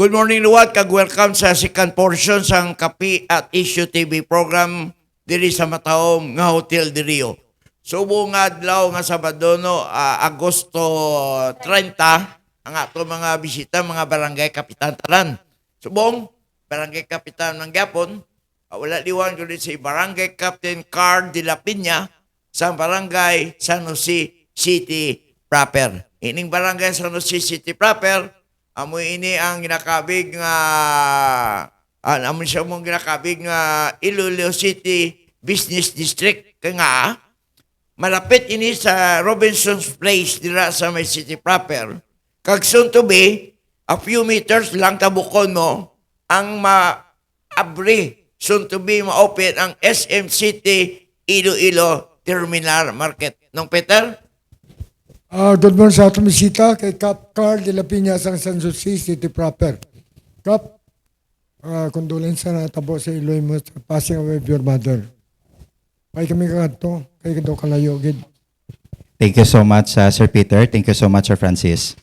Good morning luwat, kag-welcome sa second portion sang Kapi at Issue TV program diri sa mataom nga Hotel de Rio. Subo nga adlaw nga Sabado no, Agosto 30 ang ato mga bisita mga barangay kapitan tanan. Subong barangay kapitan ng Gapon, wala liwan kundi si Barangay Captain Carl de la Piña sa barangay San Jose City proper. Ining barangay San Jose City proper amoy ini ang ginakabig nga amoy siya mong ginakabig nga Iloilo City Business District kaya nga malapit ini sa Robinson's Place dira sa may city proper. Kag soon to be a few meters lang tabukon mo ang maabri soon to be ma-open ang SM City Iloilo Terminal Market. Nong Peter? Good morning sa atong bisita kay Cap Carl de la Piña sa San Jose City proper. Cap, condolence na tabo sa iloy mo sa passing away of your mother. Ay kami kanto, kay kado kalayo gid. Thank you so much, Sir Peter. Thank you so much, Sir Francis.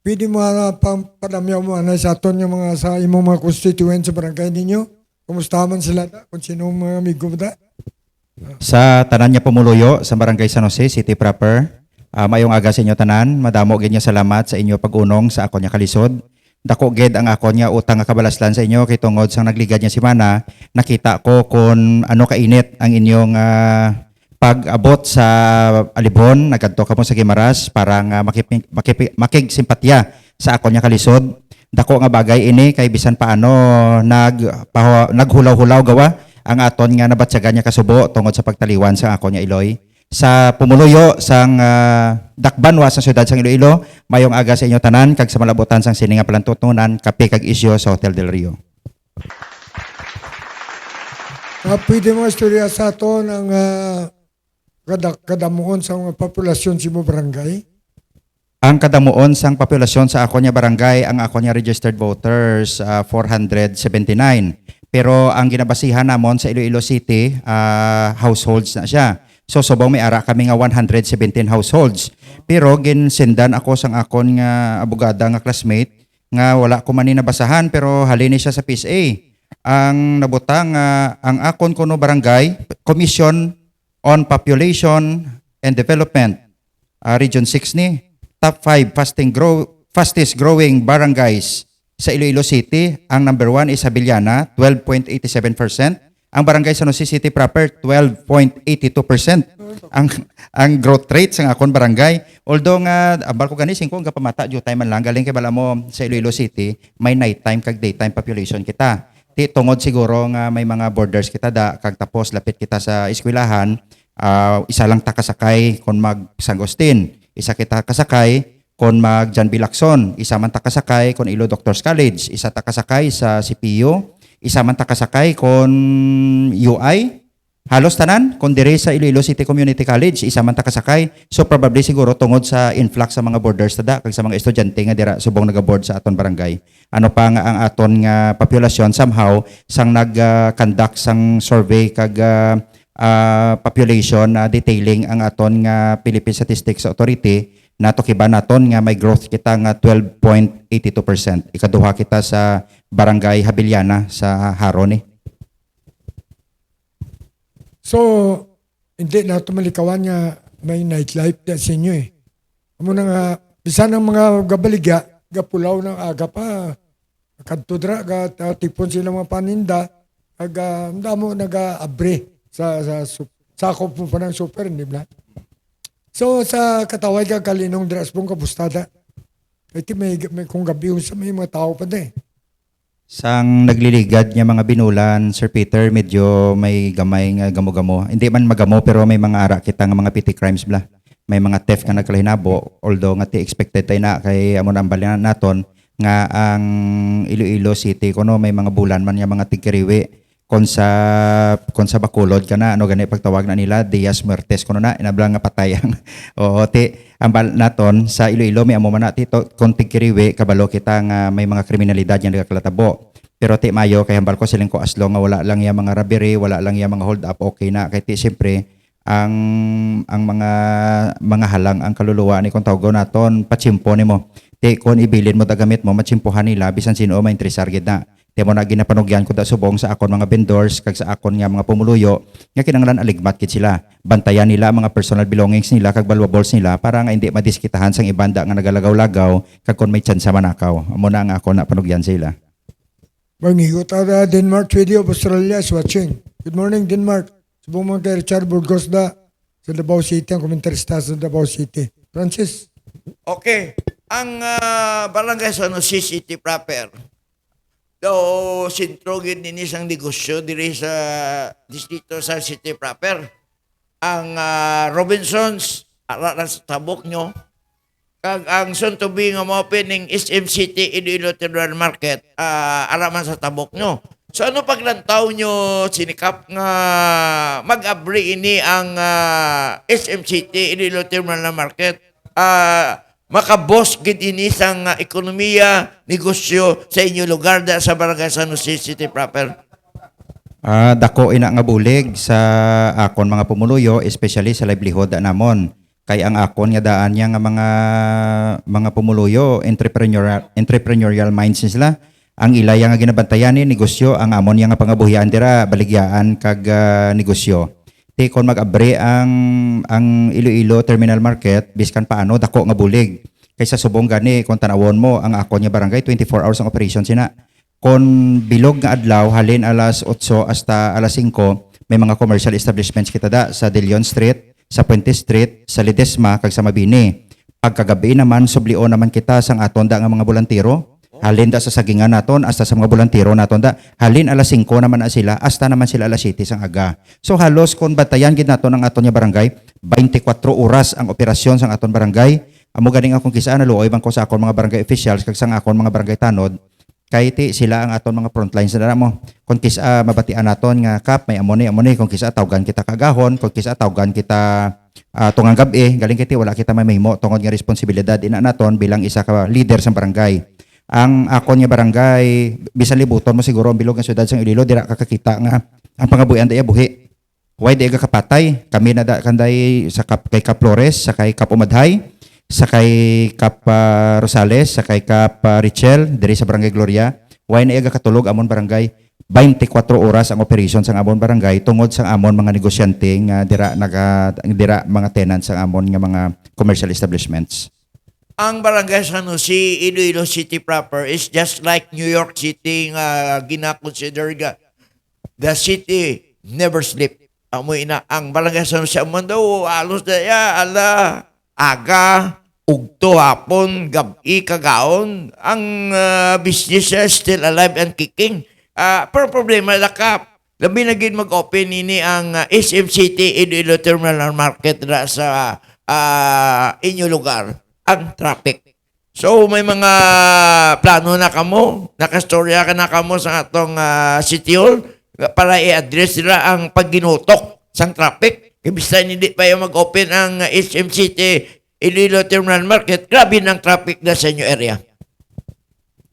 Pwede mo pang padamyaw mo sa aton yung mga sa imong mga constituents sa barangay ninyo. Kumusta man sila da? Kung sino mga amigo mo da? Sa tanan niya pumuluyo sa Barangay San Jose City proper, mayong aga sa inyo tanan, madamo gid niya salamat sa inyo pag-unong sa ako niya kalisod. Dako gid ang ako niya utang nga kabalaslan sa inyo kay tungod sang nagligad niya semana, nakita ko kung ano kainit ang inyong pag-abot sa Alibon, nagkadto kamo sa Gimaras para nga makigsimpatya sa ako niya kalisod. Dako nga bagay ini kay bisan paano naghulaw-hulaw gawa ang aton nga nabatsagan niya kasubo tungod sa pagtaliwan sa ako niya Iloy. Sa pumuluyo sang dakbanwa sa siyudad sang Iloilo, mayong aga sa inyo tanan kag sa malabutan sang sini nga palantutunan kape kag isyo sa Hotel del Rio. Pwede mo istorya sa aton ang kadamuon sa mga populasyon sa imong barangay? Ang kadamuon sang populasyon sa ako niya barangay, ang ako niya registered voters 479. Pero ang ginabasihan namon sa Iloilo City, households na siya. So subong may ara kami nga 117 households. Pero ginsendan ako sang akon nga abogada nga classmate nga wala ko man ni nabasahan pero halini siya sa PSA. Ang nabutang ang akon kuno barangay Commission on Population and Development Region 6 ni top 5 fastest growing barangays sa Iloilo City. Ang number 1 is Abiliana, 12.87%. Ang Barangay San Jose City proper, 12.82%. Ang growth rate sa akon barangay. Although nga, ambal ko gani, 5 nga pamata, due time man lang, galing kay bala mo sa Iloilo City, may nighttime kag daytime population kita. Tungod siguro nga may mga borders kita da, kag tapos lapit kita sa eskwelahan, isa lang ta kasakay kung mag San Agustin, isa kita kasakay kon mag John B. Lacson, isa man ta kasakay kon Ilo Doctors College, isa ta kasakay sa CPU, isa man ta kasakay kon UI, halos tanan kon dire sa Iloilo City Community College, isa man ta kasakay. So probably siguro tungod sa influx sa mga boarders tada kag sa mga estudyante nga dira subong nagaboard sa aton barangay. Ano pa nga ang aton nga populasyon somehow sang nag-conduct sang survey kag population detailing ang aton nga Philippine Statistics Authority nato kiba naton nga may growth kita nga 12.82%. Ikaduha kita sa Barangay Habiliana sa Haro ni. So, hindi na ito malikawan nga may nightlife na sa inyo eh. Amo na nga, bisan ang mga gabaligya, gapulaw ng aga pa, kadtudra, tipon sila mga paninda, damo nag-abre sa sakop mo pa ng super, hindi ba? So, sa kataway ka kalinong dras mong kabustada, ito may kung gabi sa may mga tao pa na eh. Sang nagliligad niya mga binulan, Sir Peter, medyo may gamay nga gamo-gamo. Hindi man magamo pero may mga ara kita nga mga petty crimes bla. May mga theft nga nagkalahinabo, although nga expected tayo na kay amo nang balinan naton nga ang Iloilo City kuno may mga bulan man nga mga tigkariwi kon sa Bacolod kana ano gani pagtawag na nila Dias Muertes kuno na inablang nga patayang. Oo ang naton sa Iloilo may amo man natin kon tigkiriwi kabalo kita nga may mga kriminalidad nga nagakalatabo. Pero mayo kay hambal ko siling ko aslo nga wala lang ya mga robbery, wala lang ya mga hold up, okay na kay siyempre ang mga halang ang kaluluwa ni kung tawag naton patsimpo nimo. Ti kon ibilin mo da gamit mo matsimpuhan nila bisan sino may interesar gid na. Ti mo na ginapanugyan ko da subong sa akon mga vendors kag sa akon nga mga pumuluyo nga kinahanglan aligmat kit sila. Bantayan nila ang mga personal belongings nila kag valuables nila para nga hindi madiskitahan sang ibanda nga nagalagaw-lagaw kag kon may tsansa manakaw. Amo na ang akon na panugyan sila. Mangigot ada Denmark video of Australia is watching. Good morning, Denmark. Subong mga kay Richard Burgos da sa Davao City, ang komentarista sa Davao City. Francis, Okay. Ang barangay San Jose City proper, daw sintrogin din isang negosyo diri sa distrito sa City proper. Ang Robinsons, ara sa tabok nyo, kag ang soon to be nga ma-opening SM City Iloilo Terminal Market, ara man sa tabok nyo. So ano paglantaw nyo sinikap nga mag-abri ini ang SM City Iloilo Terminal Market? Makabos gid ini sang ekonomiya, negosyo sa inyo lugar da sa barangay San Jose City proper. Dako ina nga bulig sa akon mga pumuluyo, especially sa livelihood da namon. Kay ang akon nga daan niya nga mga pumuluyo, entrepreneurial minds sila. Ang ilay nga ginabantayan ni negosyo, ang amon nga pangabuhian dira baligyaan kag negosyo. Ti kon mag-abre ang Iloilo Terminal Market, biskan paano dako nga bulig. Kaysa subong gani kung tanawon mo ang akon nga barangay 24 hours ang operation sina. Kon bilog nga adlaw halin alas 8 hasta alas 5, may mga commercial establishments kita da sa De Leon Street, sa Puente Street, sa Ledesma kag sa Mabini. Pagkagabi naman sublio naman kita sang aton da nga mga bolantiro. Halin da sa sagingan naton hasta sa mga bolantiro naton da. Halin alas 5 naman na sila hasta naman sila alas 7 sang aga. So halos kon batayan gid naton ang aton nga barangay, 24 oras ang operasyon sang aton barangay. Amo ganing akong kisaan na luoy bang ko sa akon mga barangay officials kag sang akon mga barangay tanod. Kay ti sila ang aton mga frontlines na mo. Kung kisa mabatian naton nga kap may amoni kung kisa tawgan kita kagahon, kung kisa tawgan kita tungang gabi, galing kiti wala kita may mahimo tungod nga responsibilidad ina naton bilang isa ka leader sa barangay. Ang akon nga barangay bisan libuton mo siguro ang bilog nga syudad sang Iloilo dira kakakita nga ang pangabuhian daya buhi. Why di kapatay? Kami na da kanday sa kay Kap Flores, sa kay Kap Umadhay, sa kay Kap Rosales, sa kay Kap Richel diri sa Barangay Gloria. Why na katulog amon barangay 24 oras ang operation sang amon barangay tungod sang amon mga negosyante nga dira mga tenants sang amon nga mga commercial establishments. Ang barangay San Jose, Iloilo City proper is just like New York City nga gina-consider nga the city never sleep. Amoy na ang barangay San Jose amon daw alos daya ala aga ugto hapon gabi kagaon ang business still alive and kicking. Pero problema lakap. Labi na gid mag-open ini ang SM City Iloilo Terminal Market na sa inyo lugar. Ang traffic. So may mga plano na kamo, nakastorya ka na kamo sa atong City Hall para i-address nila ang pagginutok sang traffic. Ibisa hindi pa yung mag-open ang SM City Iloilo Terminal Market, grabe ng traffic na sa inyo area.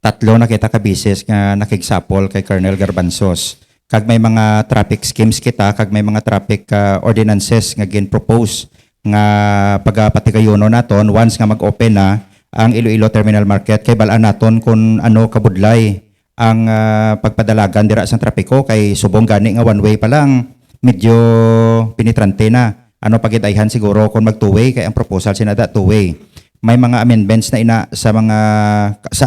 Tatlo na kita ka bisis nga nakigsapol kay Colonel Garbanzos. Kag may mga traffic schemes kita, kag may mga traffic ordinances nga gin-propose nga pagapatikayono naton once nga mag-open na ang Iloilo Terminal Market kay balaan naton kung ano kabudlay ang pagpadalagan dira sa trapiko kay subong gani nga one way pa lang medyo pinitrante na. Ano pagidayhan siguro kung mag two way kay ang proposal sinada two way. May mga amendments na ina sa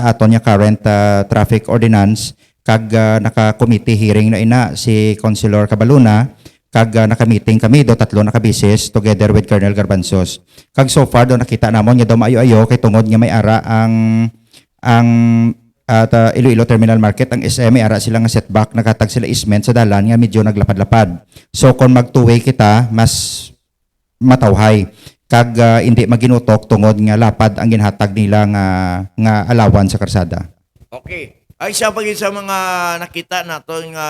aton nga current traffic ordinance kag naka-committee hearing na ina si Councilor Cabaluna kag naka-meeting kami do tatlo naka-bisis together with Colonel Garbanzos. Kag so far do nakita namon nga daw maayo-ayo kay tungod nga may ara ang Iloilo Terminal Market ang SM may ara sila nga setback nakatag sila easement sa dalan nga medyo naglapad-lapad. So kung mag two way kita mas matawhay kag hindi maginutok tungod nga lapad ang ginhatag nila nga alawan sa karsada. Okay. Ay isa pa sa mga nakita naton nga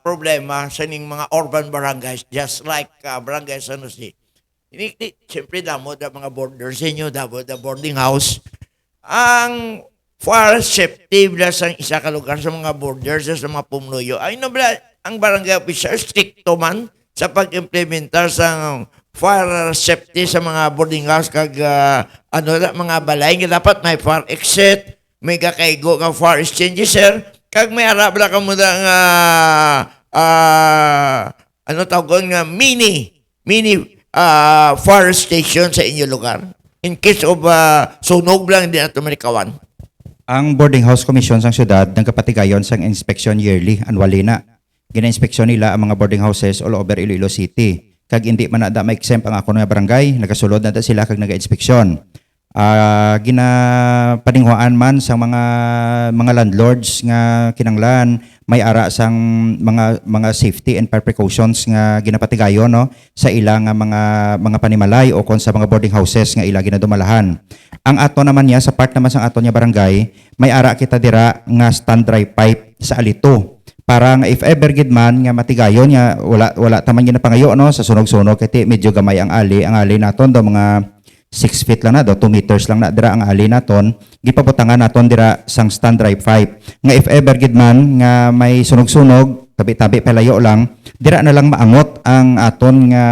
problema sa ning mga urban barangays just like Barangay San Jose. Siyempre damo da mga borders inyo, damo da boarding house. Ang far safety na sa isa ka lugar sa mga borders sa mga pumuluyo. Ay no ang barangay official stricto man sa pag-implementar sa fire safety sa mga boarding house kag mga balay nga dapat may fire exit, may kakaigo nga fire exchange sir, kag may arab la ka mo nga tawgon nga mini fire station sa inyo lugar in case of sunog lang hindi nato malikawan. Ang Boarding House Commission sang syudad nagkapatigayon sang inspection yearly, annually na. Gina-inspeksyon nila ang mga boarding houses all over Iloilo City. Kag hindi man na ma-exempt ang ako nga barangay, nagasulod na sila kag naga-inspeksyon. Ginapaninghuan man sa mga landlords nga kinanglan may ara sang mga safety and precautions nga ginapatigayon no sa ilang mga panimalay o kon sa mga boarding houses nga ila ginadumalahan. Ang ato naman niya sa part naman sang ato niya barangay, may ara kita dira nga stand dry pipe sa alito. Para nga if ever gid man nga matigayon nga wala taman ginapangayo no sa sunog-sunog kay medyo gamay ang ali naton do mga 6 feet lang na do, 2 meters lang na dira ang ali naton, gipabutangan naton dira sang stand dry pipe. Nga if ever gid man nga may sunog-sunog, tabi-tabi palayo lang, dira na lang maangot ang aton nga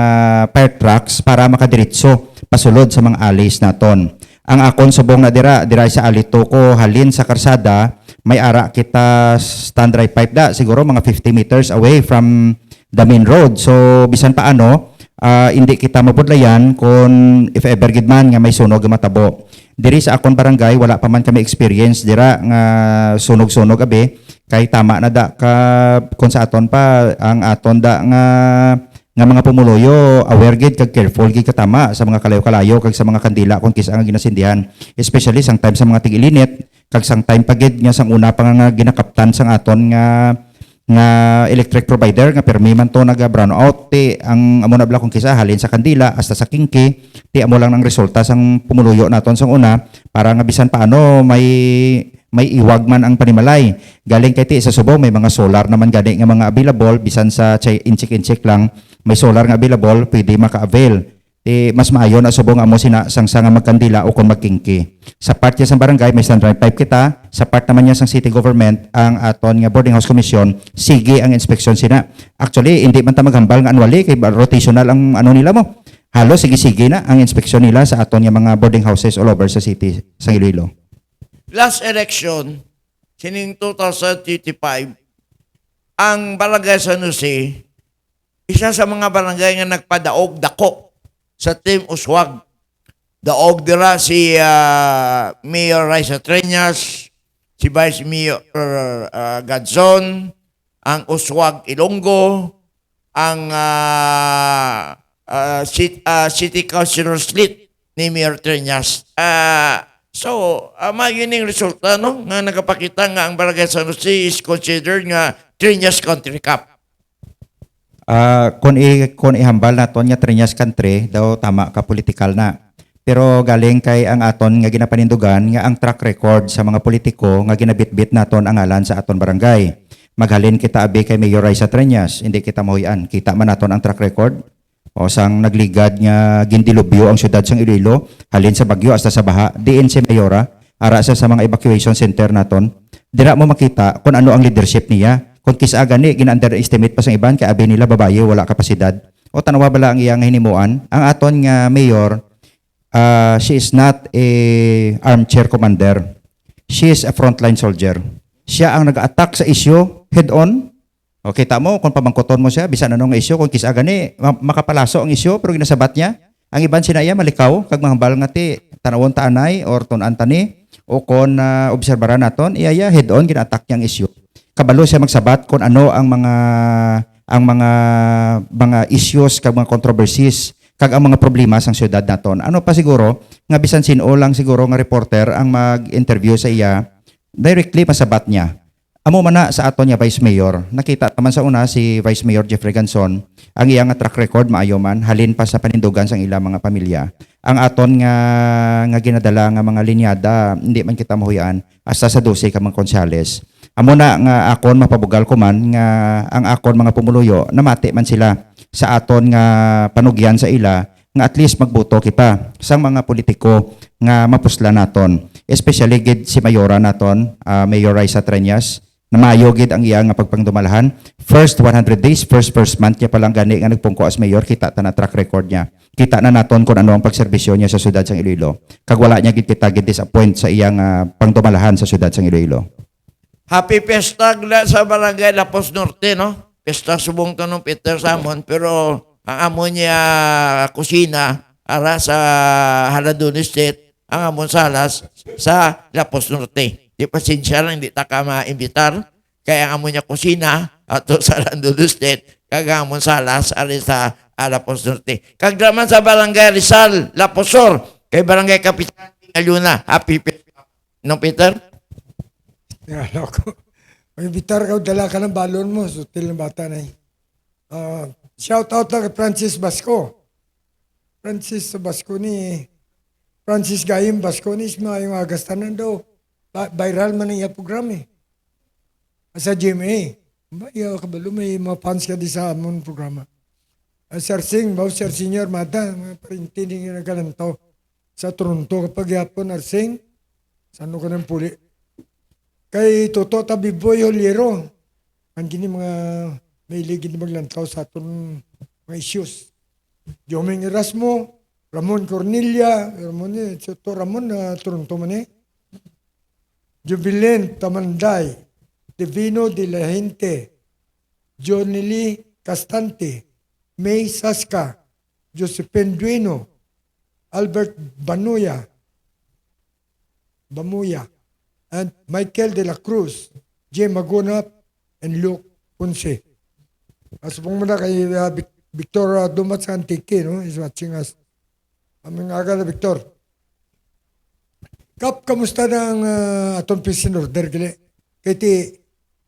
fire trucks para makadiretso pasulod sa mga alis naton. Ang akon subong na dira sa alito ko halin sa karsada, may ara kita stand dry pipe da siguro mga 50 meters away from the main road. So bisan paano hindi kita mapudlayan kung if ever gid man nga may sunog nga matabo. Diri sa akon barangay wala pa man kami experience dira nga sunog-sunog abi kay tama na da ka kung sa aton pa ang aton da nga mga pumuluyo aware gid kag careful gid katama sa mga kalayo-kalayo kag sa mga kandila kung kisa nga ginasindihan, especially sang time sa mga tig-ilinit kag sang time pa gid nga sang una pa nga ginakaptan sang aton nga electric provider nga permi man to naga brown out ti ang amo na bala kung kisa halin sa kandila hasta sa kingki ti amo lang ng resulta sang pumuluyo naton sang una para nga bisan paano may iwag man ang panimalay galing kay ti sa Subo may mga solar naman gani nga mga available bisan sa inchik lang may solar nga available pwede maka-avail. Mas maayo na subong amo sina sang magkandila o kung magkingki. Sa part niya sa barangay may stand dry pipe kita, sa part naman niya sang city government ang aton nga boarding house commission sige ang inspeksyon sina. Actually hindi man ta maghambal nga annually kay rotational ang ano nila mo. Halos sige na ang inspeksyon nila sa aton nga mga boarding houses all over sa city sa Iloilo. Last election sining 2025 ang barangay San Jose isa sa mga barangay nga nagpadaog dako sa Team Uswag. Daog dira si Mayor Raisa Treñas, si Vice Mayor Gadzon, ang Uswag Ilonggo, ang City Councilor Slit ni Mayor Treñas. Magyuning resulta no nga nagapakita nga ang Barangay San Jose is considered nga Treñas Country Cup. Kung ihambal naton nga Treñas country daw tama ka political na. Pero galing kay ang aton nga ginapanindugan nga ang track record sa mga politiko nga ginabitbit naton ang ngalan sa aton barangay. Maghalin kita abi kay Mayor Raisa Treñas, hindi kita mahuyan. Kita man naton ang track record. O sang nagligad nga gindilubyo ang syudad sang Iloilo, halin sa bagyo hasta sa baha, diin si Mayora, ara sa mga evacuation center naton. Dira mo makita kung ano ang leadership niya. Kung kisa gani gina-underestimate pa sa iban kay abi nila babaye wala kapasidad o tanawa bala ang iyang hinimuan ang aton nga mayor she is not a armchair commander, she is a frontline soldier. Siya ang nag-attack sa issue head on. Okay, tamo kung pamangkoton mo siya bisan anong issue kung kisa gani makapalaso ang issue pero ginasabat niya ang iban sinaya malikaw kag mahambal nga ti tanawon ta anay or tun-an tani o kon obserbaran naton iyaya head on gina-attack yang issue. Kabalo siya magsabat kung ano ang mga issues kag mga controversies kag ang mga problema sang syudad naton. Ano pa siguro nga bisan sino lang siguro nga reporter ang mag-interview sa iya directly masabat niya. Amo man na sa aton nga Vice Mayor. Nakita naman sa una si Vice Mayor Jeffrey Ganson ang iyang track record maayo man halin pa sa panindugan sang ilang mga pamilya. Ang aton nga ginadala nga mga linyada hindi man kita mahuyaan hasta sa 12 ka mga konsyales. Amo na nga akon mapabugal ko man nga ang akon mga pumuluyo namati man sila sa aton nga panugyan sa ila nga at least magboto kita sang mga politiko nga mapusla naton. Especially gid si Mayora naton, Mayor Raisa Treñas, na maayo gid ang iya nga pagpangdumalahan. First 100 days, first month niya palang gani nga nagpungko as mayor, kita ta na track record niya. kita na naton kung ano ang pagserbisyo niya sa syudad sang Iloilo. Kag wala niya gid kita gid-disappoint sa iyang pangtumalahan sa syudad sang Iloilo. Happy Pesta sa Barangay Lapos Norte, no? Pesta subong to ng Peter Samon, pero ang amo niya kusina ara sa Haladun Estate, ang amon salas sa Lapos Norte. Di pasensya lang, di ta ka maimbitar. Kaya ang amo niya kusina ato sa Haladun Estate, kag ang amon salas ari sa Lapos Norte. Kag draman sa Barangay Rizal, Laposor, kay Barangay Kapitan Aluna. Happy Pesta. No, Peter? Ngalo ko. Mag-imbitar ka, dala ka ng balon mo. Sutil ng bata na shout out lang kay Francis Basco. Francis Basco ni Francis Gayim Basco ni yung agastanan daw. Viral man ang iya program eh. Sa GMA. Iya kabalo may mga fans ka di sa amon programa. Sir Singh, Sir Senior Mata, mga parintining na galantaw sa Toronto kapag yapon Arsing. Sano ka ng puli? Kay Toto Tabiboy Oliero, ang gini mga may ligid maglantaw sa aton mga issues. Joming Erasmo, Ramon Cornelia, Ramon na Toronto man eh. Jubilen Tamanday, Divino de la Gente, Johnny Lee Castante, May Saska, Josephine Dueno, Albert Bamuya, and Michael de la Cruz, Jay Magunap, and Luke Ponce. Asupong mo na kay Victor Dumat sa Antique, no? Is watching us. Aming aga na Victor. Kap, kamusta ng atong peace and order, gali? Kaya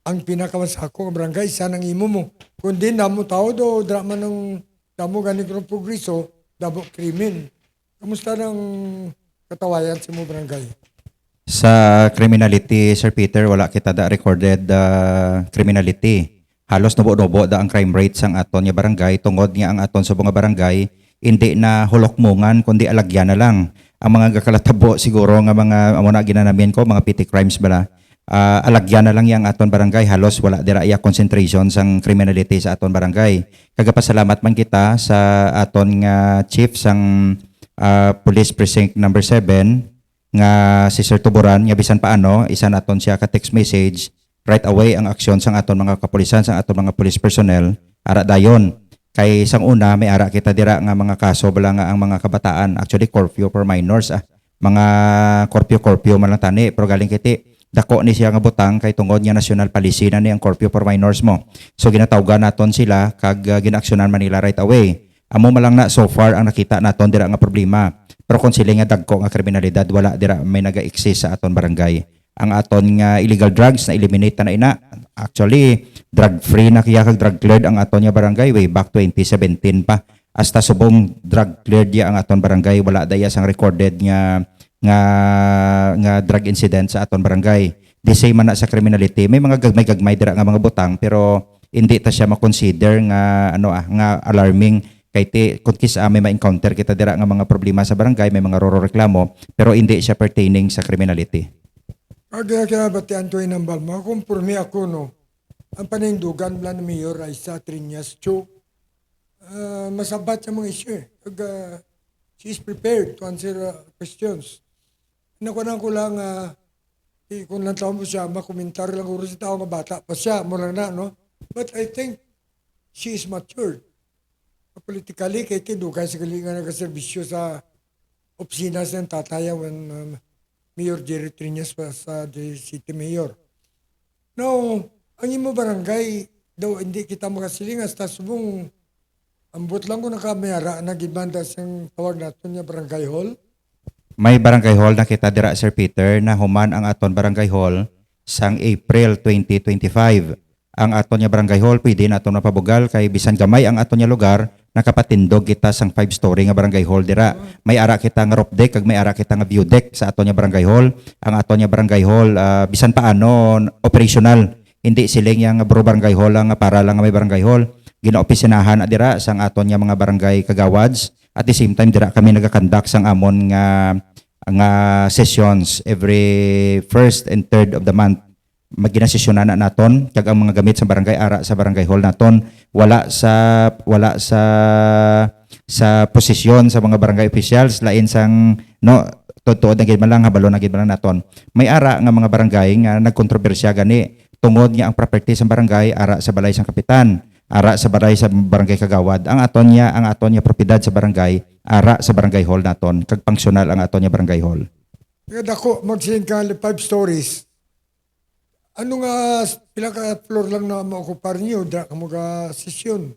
ang pinakamas ako, ang barangay, isa ng imo mo. Kundi namo tao do, drama ng damo ganito ng progreso, damo krimen. Kamusta ng katawayan sa mo barangay? Sa criminality, Sir Peter, wala kita da recorded criminality. Halos nubo-nubo da ang crime rate sang aton nga barangay tungod nga ang aton sa mga barangay hindi na hulokmungan kundi alagyan na lang. Ang mga gakalatabo siguro nga mga amo na ginanamin ko mga petty crimes bala. Alagyan na lang yang aton barangay, halos wala dira iya concentration sang criminality sa aton barangay. Kagapasalamat man kita sa aton nga chief sang police precinct number 7 nga si Sir Tuburan, nga bisan paano, isa naton siya ka text message, right away ang aksyon sang aton mga kapulisan, sang aton mga police personnel, ara dayon. Kay sang una, may ara kita dira nga mga kaso bala nga ang mga kabataan, actually curfew for minors, mga curfew man lang tani, pero galing kiti, dako ni siya nga butang kay tungod nga national policy na ni ang curfew for minors mo. So ginatawgan naton sila, kag ginaksyonan man nila right away. Amo malang na so far ang nakita naton dira nga problema. Pero kung sila nga dagko nga kriminalidad, wala dira may naga-exist sa aton barangay. Ang aton nga illegal drugs na eliminate na ina. Actually, drug-free na kaya kag drug-cleared ang aton nga barangay way back 2017 pa. Hasta subong drug-cleared ya ang aton barangay, wala daya sang recorded nga drug incident sa aton barangay. The same man na sa criminality, may mga gagmay dira nga mga butang pero hindi ta siya ma-consider nga nga alarming. Kay kung kisa may ma-encounter kita dira nga mga problema sa barangay, may mga reklamo, pero hindi siya pertaining sa criminality. Kaya batian to inambal mo, kumpurmi ako no, ang panindugan blan ni Mayor Raisa Triñas Cho, masabat sa mga issue eh. She is prepared to answer questions. Nakunan ko lang, kung lang tao mo siya, makomentar lang uro sa tao nga bata, pa siya, mo lang na, no? But I think she is matured. Politically, kaya tindugan sa galingan nagkaservisyo sa opisina sa tataya when Mayor Jerry Triñas pa sa the city mayor. Now, ang imo barangay, daw hindi kita makasiling hasta subong ambot lang ko nakamayara na gibanda siyang tawag natin niya barangay hall. May barangay hall na kita dira, Sir Peter, na human ang aton barangay hall sang April 2025. Ang aton nga barangay hall pwede naton mapabugal kay bisan gamay ang aton nga lugar nakapatindog kita sang 5-story nga barangay hall dira. May ara kita nga roof deck kag may ara kita nga view deck sa aton nga barangay hall. Ang aton nga barangay hall bisan paano operational. Hindi siling yang barangay hall lang para lang nga may barangay hall. Ginaopisinahan dira sang aton nga mga barangay kagawads. At the same time dira kami nagakandak sang amon nga sessions every 1st and 3rd of the month. Maginasesyonan na naton kag ang mga gamit sa barangay ara sa barangay hall naton wala sa sa posisyon sa mga barangay officials lain sang no totoo na gid man lang habalo na gid man lang naton. May ara nga mga barangay nga nagkontrobersya gani tungod nga ang property sa barangay ara sa balay sang kapitan, ara sa balay sa barangay kagawad. Ang aton niya propiedad sa barangay ara sa barangay hall naton kag pangsyonal ang aton niya barangay hall. Kaya dako, magsihin ka 5 stories. Ano nga, pila ka floor lang na maokupar niyo, da ka mga sesyon.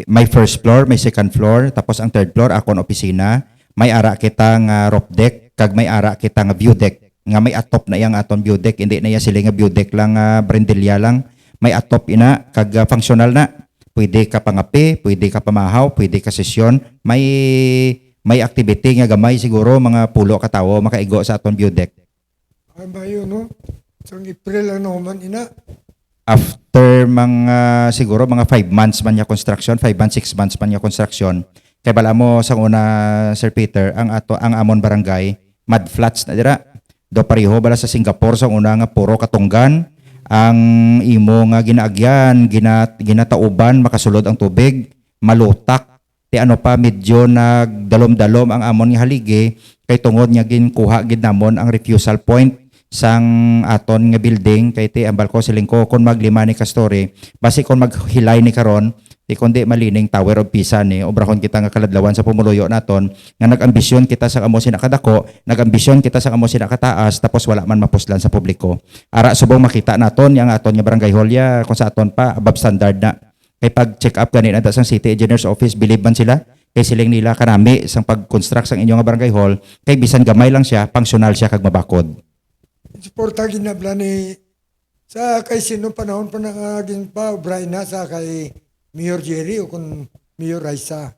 May first floor, may second floor, tapos ang third floor akon opisina. May ara kita nga roof deck, kag may ara kita nga view deck. Nga may atop na yang aton view deck, hindi na iya sila nga view deck lang brindilya lang. May atop ina kag functional na. Pwede ka pangapi, pwede ka pamahaw, pwede ka sesyon. May activity nga gamay siguro mga pulo ka tawo makaigo sa aton view deck. Ay ba yun, no? So, April lang naman, ina. After mga siguro mga 5 months man niya construction, 5 months, 6 months man niya construction. Kay bala mo sa una Sir Peter, ang amon barangay mud flats na dira. Do pareho bala sa Singapore sa una nga puro katunggan. Ang imo nga ginaagyan, ginatauban makasulod ang tubig, malutak. Ti ano pa medyo nagdalom-dalom ang amon nga haligi kay tungod nga ginkuha gid namon ang refusal point sang aton nga building kay ti ambal ko silingko kon maglima ni ka story basi kon maghilay ni karon ti kundi malining Tower of Pisa ni obrahon kita nga kaladlawan sa pumuluyo naton nga nagambisyon kita sa amo sinakadako nagambisyon kita sa amo sinakataas tapos wala man mapuslan sa publiko ara subong makita naton yang aton nga barangay hall ya kung sa aton pa above standard na kay pag check up ganin ata sang city engineers office believe man sila kay siling nila kanami sang pag-construct sang inyo nga barangay hall kay bisan gamay lang siya functional siya kag mabakod. Suporta ginabla ni sa kay sino panahon pa naging pa Brian na sa kay Mayor Jerry o kung Mayor Raisa.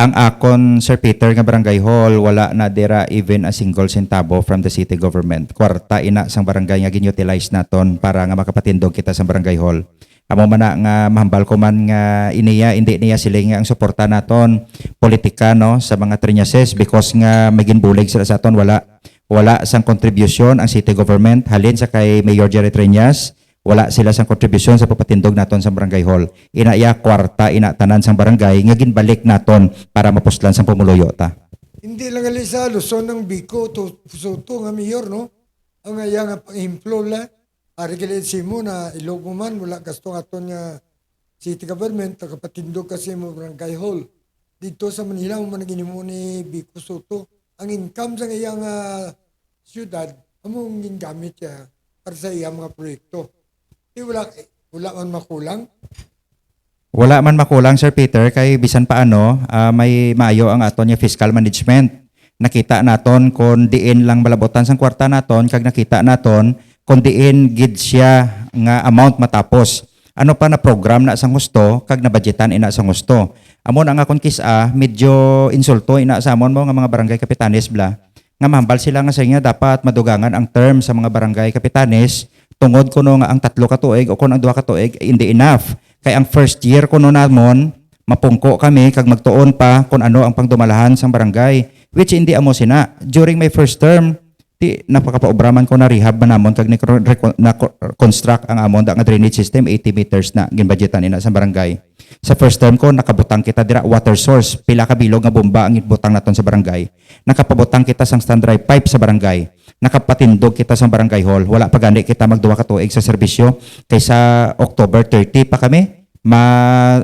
Ang akon Sir Peter nga barangay hall wala na dira even a single centavo from the city government. Kwarta ina sang barangay nga ginutilize naton para nga makapatindog kita sa barangay hall. Amo man na nga mahambal ko man nga iniya hindi niya sila nga ang suporta naton politika no sa mga trinyases because nga may ginbulig sila sa aton wala sang contribution ang city government halin sa kay Mayor Jerry Triñas wala sila sang contribution sa papatindog naton sa barangay hall ina iya kwarta ina tanan sang barangay nga ginbalik naton para mapuslan sang pumuluyo ta. Hindi lang gali sa Luzon ng Biko to Soto nga mayor no. Ang iya nga pang-implo la ari gali simo na ilog mo man wala gasto aton nga city government kapatindog kasi mo barangay hall. Dito sa Manila mo man ginimo ni Biko Soto ang income sa iyang siyudad, among gingamit siya para sa iyang mga proyekto. Wala man makulang. Wala man makulang Sir Peter kay bisan paano may maayo ang aton nga fiscal management. Nakita naton kung diin lang balabotan sang kwarta naton kag nakita naton kung diin gid siya nga amount matapos. Ano pa na program na sang gusto kag nabudgetan ina sang gusto. Amon ang akon kisa medyo insulto ina sa amon mo nga mga barangay kapitanes bla nga mahambal sila nga sa inyo dapat madugangan ang term sa mga barangay kapitanes tungod kuno nga ang 3 ka tuig o kun ang 2 ka tuig hindi enough. Kay ang first year kuno namon mapungko kami kag magtuon pa kung ano ang pangdumalahan sang barangay which hindi amo sina. During my first term ti napakapaubraman ko na rehab man namon kag na construct ang amon da nga drainage system 80 meters na ginbudgetan ina sa barangay. Sa first term ko nakabutang kita dira water source pila ka bilog nga bomba ang ibutang naton sa barangay. Nakapabutang kita sang stand dry pipe sa barangay. Nakapatindog kita sa barangay hall. Wala pa gani kita magduwa ka tuig sa serbisyo kay sa October 30 pa kami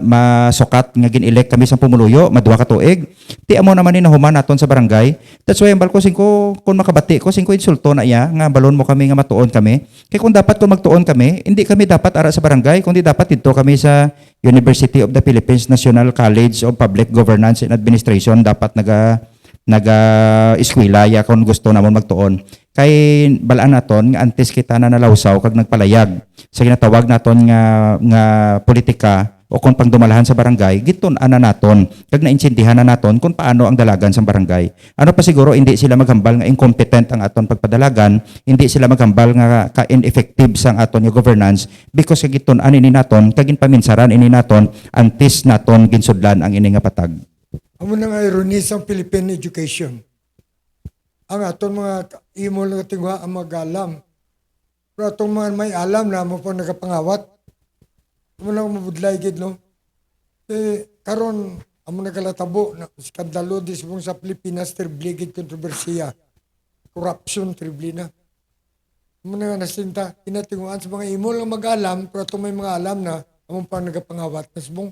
masukat nga gin-elect kami sa pumuluyo maduwa ka tuig ti amo naman ni nahuman naton sa barangay. That's why ambal ko singko kun makabati ko singko insulto na iya nga balon mo kami nga matuon kami kay kung dapat ko magtuon kami hindi kami dapat ara sa barangay kundi dapat dito kami sa University of the Philippines National College of Public Governance and Administration dapat eskwela ya kung gusto namon magtuon kay balaan naton nga antes kita na nalawsaw kag nagpalayag sa ginatawag naton nga politika o kung pangdumalahan sa barangay giton-ana naton kag naintindihan na naton kung paano ang dalagan sa barangay. Ano pa siguro hindi sila maghambal nga incompetent ang aton pagpadalagan, hindi sila maghambal nga ka-ineffective sang aton nga governance because giton-an ini naton kag ginpaminsaran ini naton antes naton ginsudlan ang ini nga patag. Amo nang irony sa Philippine education. Ang aton mga imo lang tingwa ang mag-alam. Pero atong mga may alam na mo po nagapangawat. Amo lang mabudlay gid no. Karon amo nagalatabo na skandalo dis mong sa Pilipinas tribligid kontrobersiya. Corruption triblina. Amo na nasinta kinatinguan sa mga imo lang mag-alam pero ito may mga alam na among pang nagapangawat nas mong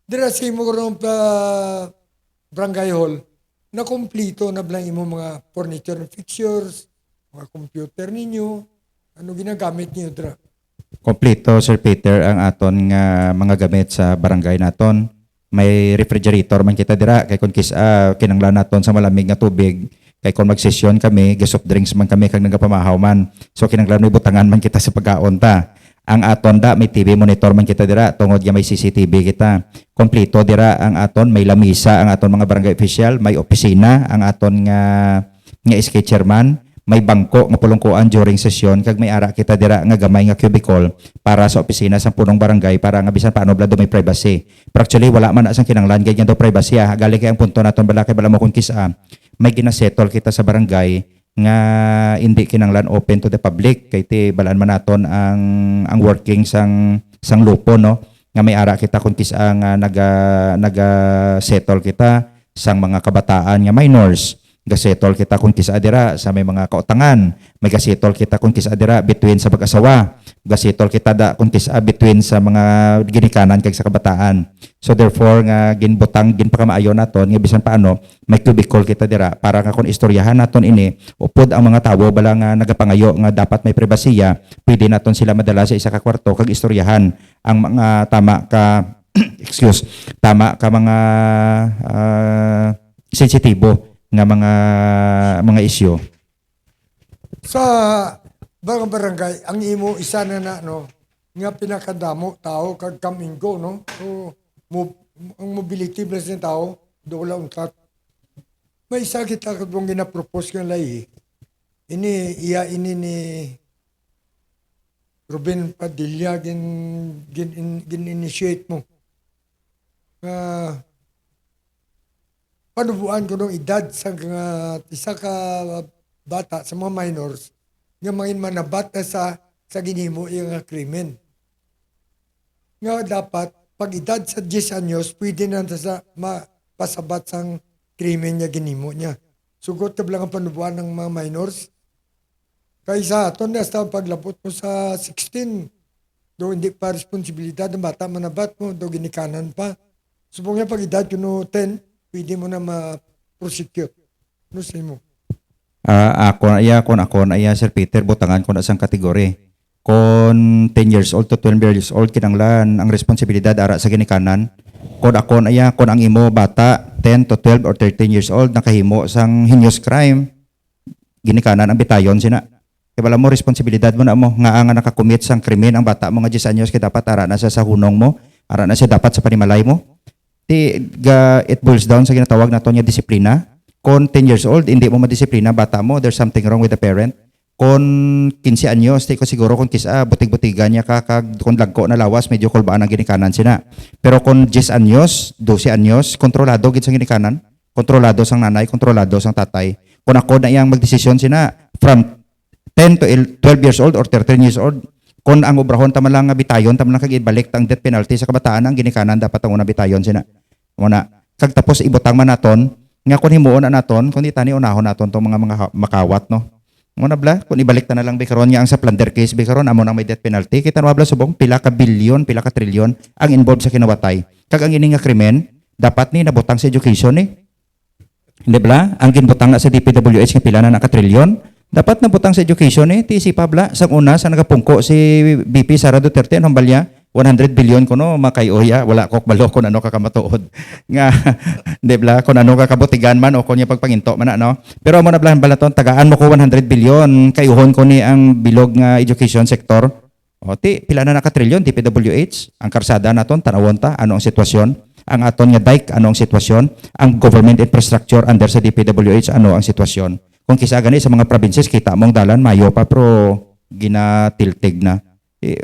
dira sa imo ron barangay hall na kompleto na blang imo mga furniture and fixtures, mga computer ninyo, ano ginagamit niyo dira. Kompleto, Sir Peter, ang aton nga mga gamit sa barangay naton. May refrigerator man kita dira kay kun kinanglan naton sa malamig nga tubig. Kay kung magsesyon kami, soft drinks man kami kag nagapamahaw man. So kinanglan may butangan man kita sa pagkaon ta. Ang aton da may TV monitor man kita dira tungod nga may CCTV kita. Kompleto dira ang aton, may lamisa ang aton mga barangay official, may opisina ang aton nga SK chairman, may bangko nga pulungkuan during session kag may ara kita dira nga gamay nga cubicle para sa opisina sa punong barangay para nga bisan paano blado may privacy. Pero actually wala man asang kinanglan ganyan daw privacy. Gali kay ang punto naton bala kay bala mo kun kisa may ginasettle kita sa barangay nga hindi kinanglan open to the public kay ti balaan man naton ang working sang lupo no nga may ara kita kun kisa nga naga settle kita sang mga kabataan nga minors gasetol kita kung kisa adira sa may mga kautangan, may gasetol kita kung kisa adira between sa mag-asawa, gasetol kita da kung kisa between sa mga ginikanan kag sa kabataan. So therefore nga ginbutang ginpakamaayo naton nga bisan paano may cubicle kita dira para nga kung istoryahan naton ini upod ang mga tawo bala nga nagapangayo nga dapat may pribasiya, pwede naton sila madala sa isa ka kwarto kag istoryahan ang mga tama ka tama ka mga sensitibo nga mga isyu. Sa barangay, ang imo isa na no, nga pinakadamo tao kag come and go, no? So, ang mobility plus ng tao, doon lang untat. May isa kita kung ginapropose kang lahi. Ini ni Ruben Padilla gin-initiate mo. Panubuan ko ng edad sa isa ka bata sa mga minors nga mangin manabat na sa ginimo yung krimen. Nga dapat, pag edad sa 10 anyos, pwede na sa mapasabat sang krimen niya ginimo niya. Sugot ka lang ang panubuan ng mga minors. Kaysa ito na sa paglabot mo sa 16, do hindi pa responsibilidad ng bata manabat mo, do ginikanan pa. Subong niya pag edad yun 10, pwede mo na ma-prosecute. Ano sa mo? Ako na iya, Sir Peter, butangan ko na isang kategori. Kung 10 years old to 12 years old, kinanglan ang responsibilidad ara sa ginikanan. Kung ang imo bata, 10 to 12 or 13 years old, nakahimo sang heinous crime, ginikanan ang bitayon sina. Kaya wala mo, responsibilidad mo na mo, nga nakakumit sang krimen ang bata mo nga 10 anyos, kaya dapat ara na sa hunong mo, ara na siya dapat sa panimalay mo. It boils down sa ginatawag nato niya disiplina. Kung 10 years old, hindi mo madisiplina bata mo, there's something wrong with the parent. Kung 15 anyos, ko siguro kung kisa butig-butigan niya kung lagko na lawas, medyo kulbaan ang ginikanan sina. Pero kung 10 anyos, 12 anyos, kontrolado gid sa ginikanan, kontrolado sang nanay, kontrolado sang tatay. Kung ako na iyang magdesisyon sina from 10 to 12 years old or 13 years old, kung ang obrahon tama lang nga bitayon, tama lang kag-ibalik ang death penalty sa kabataan, ang ginikanan dapat ang una bitayon sina. Muna, kag tapos ibutang man naton, nga kung himuon na naton, kung di tani unahon naton tong mga makawat, no? Muna bla, kung ibalik ta na lang bikaron nga ang sa plunder case bikaron amo nang may death penalty, kita na bla subong pila ka bilyon, pila ka trilyon ang involved sa kinawatay. Kag ang ini nga krimen, dapat ni nabutang sa education ni. Hindi bla, ang ginbutang na sa DPWH nga pila na nakatrilyon, dapat nabutang sa education ni, ti si Pabla, sa una sa nagapungko si BP Sara Duterte ang balya, 100 billion ko no makayoya wala ko balo kung ano kakamatuod nga di bla kung ano kakabutigan man o kunya pagpanginto man ano pero amo na blan balaton tagaan mo ko 100 billion kayuhon ko ni ang bilog nga education sector o ti pila na nakatrilyon DPWH ang karsada naton tanawon ta ano ang sitwasyon ang aton nga dike ano ang sitwasyon ang government infrastructure under sa DPWH ano ang sitwasyon kung kisa gani sa mga provinces kita mong dalan mayo pa pero ginatiltig na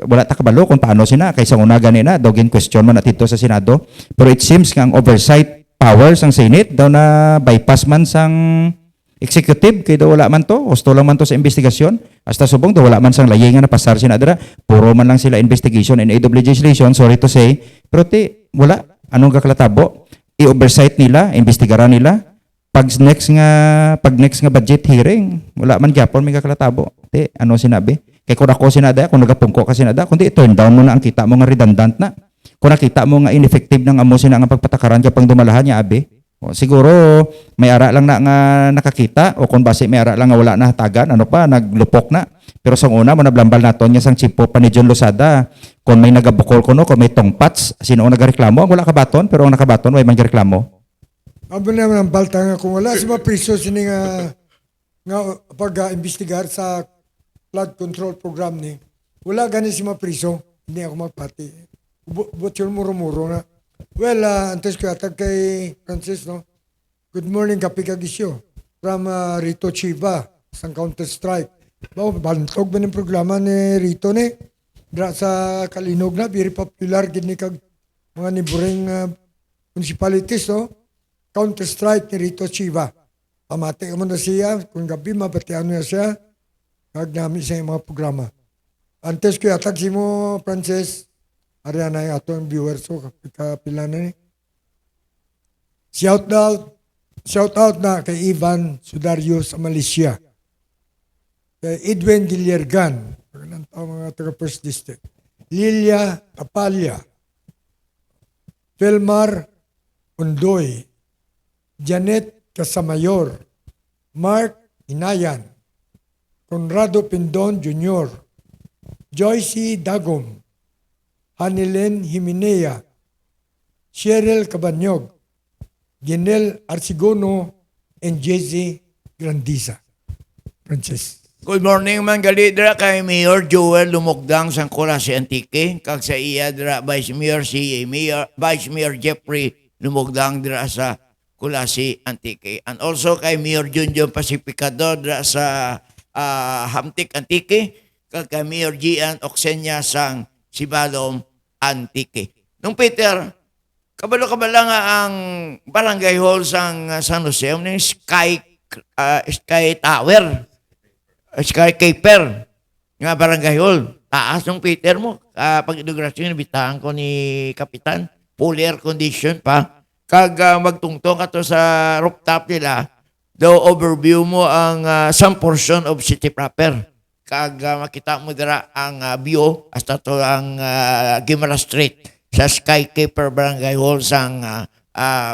wala ta kabalo kung paano sina kaysa una gani na dogin question man atito sa Senado pero it seems nga ang oversight powers ang Senate daw na bypass man sang executive kay daw wala man to gusto lang man to sa investigasyon hasta subong daw wala man sang layi nga napasar sina dira puro man lang sila investigation and aid of legislation sorry to say pero ti wala anong kaklatabo i-oversight nila, investigaran nila. Pag next nga budget hearing, wala man gyapon may kakalatabo. Te, ano sinabi? Kay kung ako sinada, kung nagapungko ka sinada, kundi turn down mo na ang kita mo nga redundant na. Kung nakita mo nga ineffective ng amo sina nga pagpatakaran ka pang dumalahan niya abi. O, siguro may ara lang na nga nakakita o kung base may ara lang nga wala na hatagan, ano pa, naglupok na. Pero sa una, manablambal naton niya sang chipo pa ni John Losada. Kung may nagabukol ko no, kung may tongpats, sino ang nagareklamo? Ang wala kabaton, pero ang nakabaton, way man reklamo. Abo naman ang balta nga kung wala si mapriso sini nga pag-imbestigar sa flood control program ni. Wala gani si mapriso, hindi ako magpati. But yun muro-muro na. Well, antes ko atag kay Francis, no? Good morning, Kapikagisyo. From Rito Chiva, sa Counter-Strike. Bantog ba ng programa ni Rito ni? Dra sa Kalinog na, very popular gini kag mga niburing municipalities, no? Counter-Strike ni Rito Chiva. Pamati mo na siya, kung gabi mabatian niya siya, kag namin sa mga programa. Antes ko atag si mo, Francis, Ariana yung atong viewers ko, kapila na ni. Shout out na kay Ivan Sudario sa Malaysia. Kay Edwin Giliergan, mga taga First District. Lilia Tapalya. Felmar Undoy. Janet Casamayor. Mark Inayan. Conrado Pindon Jr. Joyce Dagom. Hanilen Himinea. Cheryl Cabanyog. Ginel Arsigono and Jesse Grandiza. Francis. Good morning man gali dira kay Mayor Joel Lumogdang sang Colas Antique kag sa iya dira Vice Mayor Vice Mayor Jeffrey Lumogdang dira sa Colas Antique, and also kay Mayor Junjun Pacificador dira sa Hamtik Antique kag kay Mayor Gian Oxenia sang Sibalom Antique. Nung Peter, kabalo-kabala nga ang barangay hall sang San Jose, yung Sky Tower. Skykeeper nga barangay hall. Taas ng Peter mo. Pag inaugurasyon, nabitahan ko ni Kapitan. Full air condition pa. Kag magtungtong ka to sa rooftop nila, daw overview mo ang some portion of city proper. Kag makita mo dira ang view hasta to ang Guimara Street sa Skykeeper Barangay Hall sang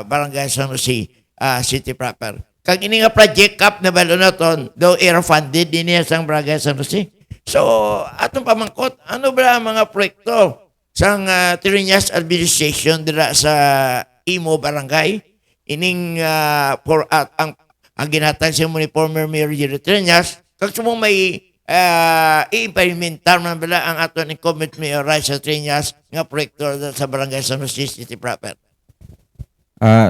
Barangay San Jose City proper. Kag ini nga project cap na balo na ton, daw air funded din niya sang Barangay San Jose. So, atong pamangkot, ano ba ang mga proyekto sang Triñas Administration dira sa Imo Barangay? Ining ang ginhatag sa ni former Mayor Jerry Triñas, kag sumong may i-implementar man bala ang aton incumbent Mayor Raisa Triñas nga proyekto sa Barangay San Jose City proper.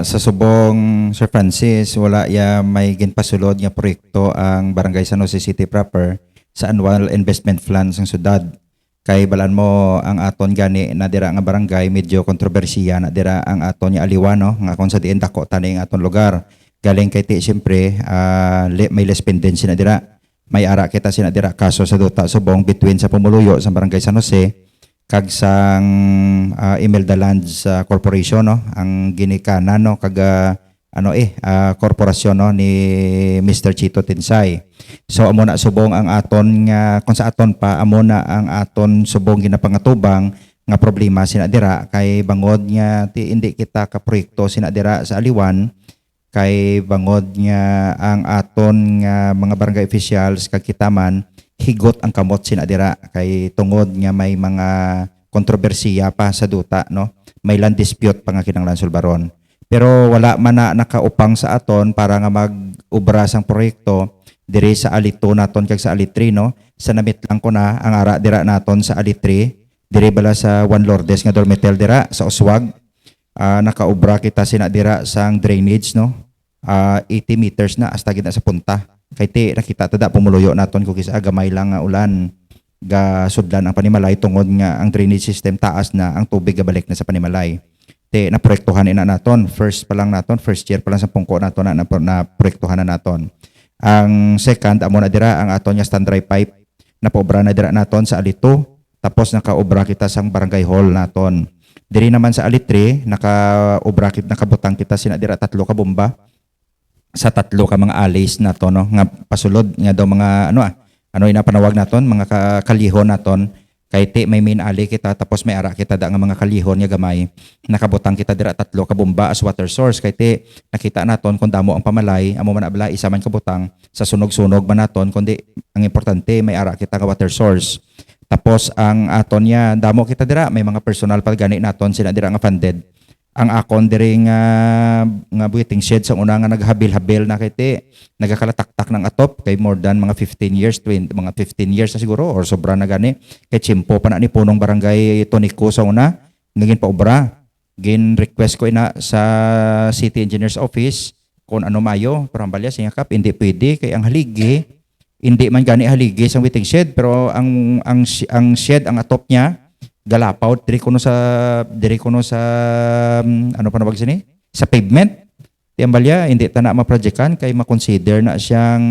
Sa subong Sir Francis, wala ya may ginpasulod nga proyekto ang Barangay San Jose City proper sa annual investment plan sang syudad. Kay balan mo ang aton gani na dira nga barangay medyo kontrobersiya na dira ang aton nga aliwan, no, nga kung sa diin dako tani ang aton lugar. Galing kay ti siyempre may less pendency na dira. May ara kita sina dira kaso sa duta subong between sa pumuluyo sa Barangay San Jose kag sang Imelda Lands Corporation, no, ang ginikanan, no, kag korporasyon, no, ni Mr. Chito Tinsay. So amo na subong ang aton nga kung sa aton pa amo na ang aton subong ginapangatubang nga problema sina dira kay bangod nga hindi kita ka proyekto sina dira sa aliwan kay bangod nga ang aton nga mga barangay officials kag kitaman higot ang kamot sina dira kay tungod nga may mga kontrobersiya pa sa duta, no, may land dispute pa nga kinahanglan sulbaron. Pero wala man na nakaupang sa aton para nga mag-ubra sang proyekto diri sa Ali 2 naton kag sa Ali 3, no. Sa namit lang ko na ang ara dira naton sa Ali 3 diri bala sa Juan Lourdes nga dormitel dira sa Uswag. Nakaubra kita sina dira sang drainage, no. 80 meters na hasta gid na sa punta. Kay ti nakita tada pumuluyo naton kung kisa gamay lang nga ulan ga sudlan ang Panimalay tungod nga ang drainage system taas na ang tubig gabalik na sa Panimalay. Ti naproyektuhan ina naton first year pa lang sa pungko naton na proyektuhan na naton. Ang second amo na dira ang aton nga stand dry pipe na paobra na dira naton sa Alito tapos nakaobra kita sang barangay hall naton. Diri naman sa Alitre, naka-obra nakabutang kita sina dira 3 ka bomba sa 3 ka mga alis nato no nga pasulod nga daw mga ano ina panawag naton mga kalihon naton kay ti may main alley kita tapos may ara kita da nga mga kalihon nga gamay nakabutang kita dira 3 ka bomba as water source kay ti nakita naton kung damo ang pamalay amo man abla isa man kabutang sa sunog-sunog man naton kundi ang importante may ara kita nga water source. Tapos ang aton niya damo kita dira may mga personal pag gani naton sila dira nga funded. Ang akon diri nga buiting shed sa una nga naghabil-habil na kay nagakalataktak ng atop kay more than mga 15 years, mga 15 years na siguro or sobra na gani kay chimpo pa na ni punong barangay Tonico sa una ngin pa obra. Gin request ko ina sa City Engineer's Office kung ano mayo parambalya siya kap hindi pwede kay ang haligi hindi man gani haligi sa waiting shed pero ang shed ang atop niya galapaw diri kuno sa ano pa nawag sini sa pavement tiambalya hindi ta na ma-projectan kay ma-consider na siyang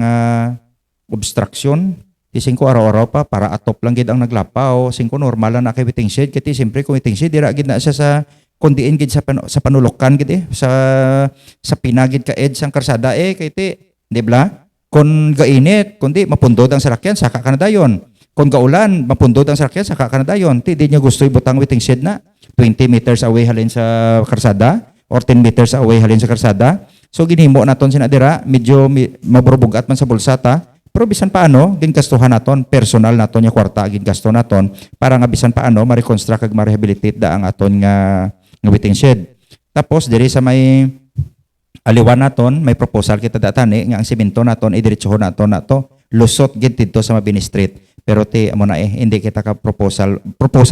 obstruction tising ko araw-araw pa para atop lang gid ang naglapaw sing ko normal na kay waiting shed kay siyempre kung waiting shed dira gid na siya sa kundiin gid sa panulokan gid sa pinagid ka edge sang karsada kay di bla kun gainit kundi mapundod ang salakyan saka ka na dayon. Kung gaulan, mapundod ang sakyan sa kakanadayon. Di niya gusto ibutang waiting shed na 20 meters away halin sa karsada or 10 meters away halin sa karsada. So ginhimo naton sinadira, medyo maburbugat man sa bulsata. Pero bisan paano, gingastuhan naton, personal naton yung kwarta, gingasto naton, para nga bisan paano, ma-reconstruct kag ma-rehabilitate da ang aton nga waiting shed. Tapos, diri sa may aliwan naton, may proposal kita datani, nga ang simento naton, idiretsoho naton nato, lusot gid dito sa Mabini Street. Pero amo na hindi kita ka proposal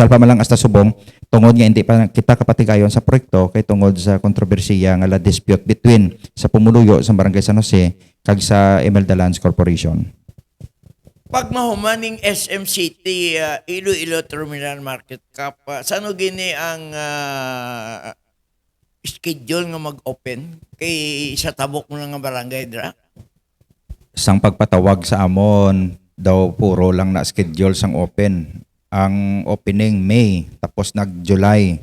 pa man lang hasta subong tungod nga hindi pa kita kapatigayon sa proyekto kay tungod sa kontrobersiya nga la dispute between sa pumuluyo sa Barangay San Jose kag sa Emerald Lands Corporation. Pag mahumaning SM City, Iloilo Terminal Market Cup, saan gini ang schedule nga mag-open kay sa tabok mo nga barangay dra? Sang pagpatawag sa amon daw puro lang na schedule sang open. Ang opening May tapos nag-July.